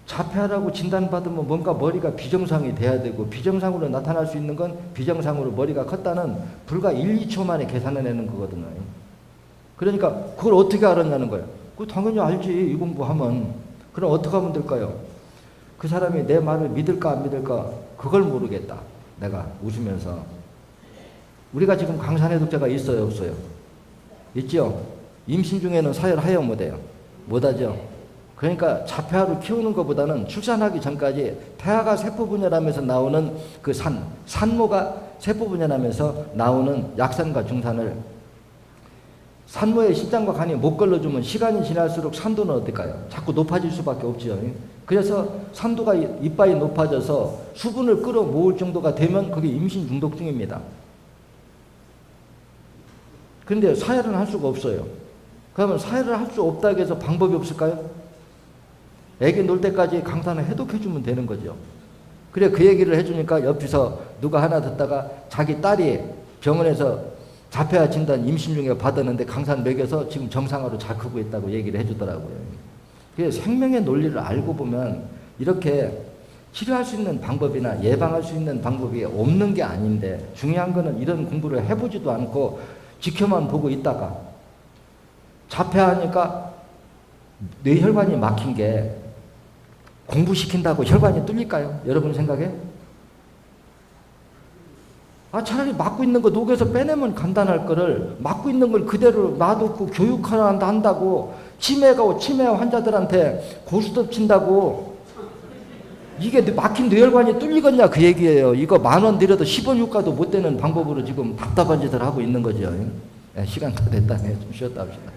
자폐아라고 진단받으면 뭔가 머리가 비정상이 돼야 되고 비정상으로 나타날 수 있는 건 비정상으로 머리가 컸다는 불과 1, 2초 만에 계산해내는 거거든요. 그러니까 그걸 어떻게 알았냐는 거예요. 그거 당연히 알지 이 공부하면. 그럼 어떻게 하면 될까요? 그 사람이 내 말을 믿을까 안 믿을까 그걸 모르겠다. 내가 웃으면서. 우리가 지금 강산의 독자가 있어요 없어요? 있죠? 임신 중에는 사열하여 못해요. 못하죠? 그러니까 자폐아를 키우는 것보다는 출산하기 전까지 폐하가 세포 분열하면서 나오는 그 산모가 세포 분열하면서 나오는 약산과 중산을 산모의 신장과 간이 못 걸러주면 시간이 지날수록 산도는 어떨까요? 자꾸 높아질 수밖에 없죠. 그래서 산도가 이빨이 높아져서 수분을 끌어모을 정도가 되면 그게 임신 중독증입니다. 그런데 사혈은 할 수가 없어요. 그러면 사혈을 할 수 없다고 해서 방법이 없을까요? 애기 놀 때까지 강산을 해독해주면 되는 거죠. 그래 그 얘기를 해주니까 옆에서 누가 하나 듣다가 자기 딸이 병원에서 자폐아 진단 임신 중에 받았는데 강산 먹여서 지금 정상화로 잘 크고 있다고 얘기를 해주더라고요. 그래서 생명의 논리를 알고 보면 이렇게 치료할 수 있는 방법이나 예방할 수 있는 방법이 없는 게 아닌데, 중요한 거는 이런 공부를 해보지도 않고 지켜만 보고 있다가 자폐하니까 뇌혈관이 막힌 게 공부시킨다고 혈관이 뚫릴까요? 여러분 생각에? 차라리 막고 있는 거 녹여서 빼내면 간단할 거를 막고 있는 걸 그대로 놔두고 교육하나 한다고 치매 환자들한테 고스톱 친다고 이게 막힌 뇌혈관이 뚫리겠냐 그 얘기예요. 이거 10,000원 들여도 10원 효과도 못 되는 방법으로 지금 답답한 짓을 하고 있는 거죠. 시간 다 됐다네. 좀 쉬었다 합시다.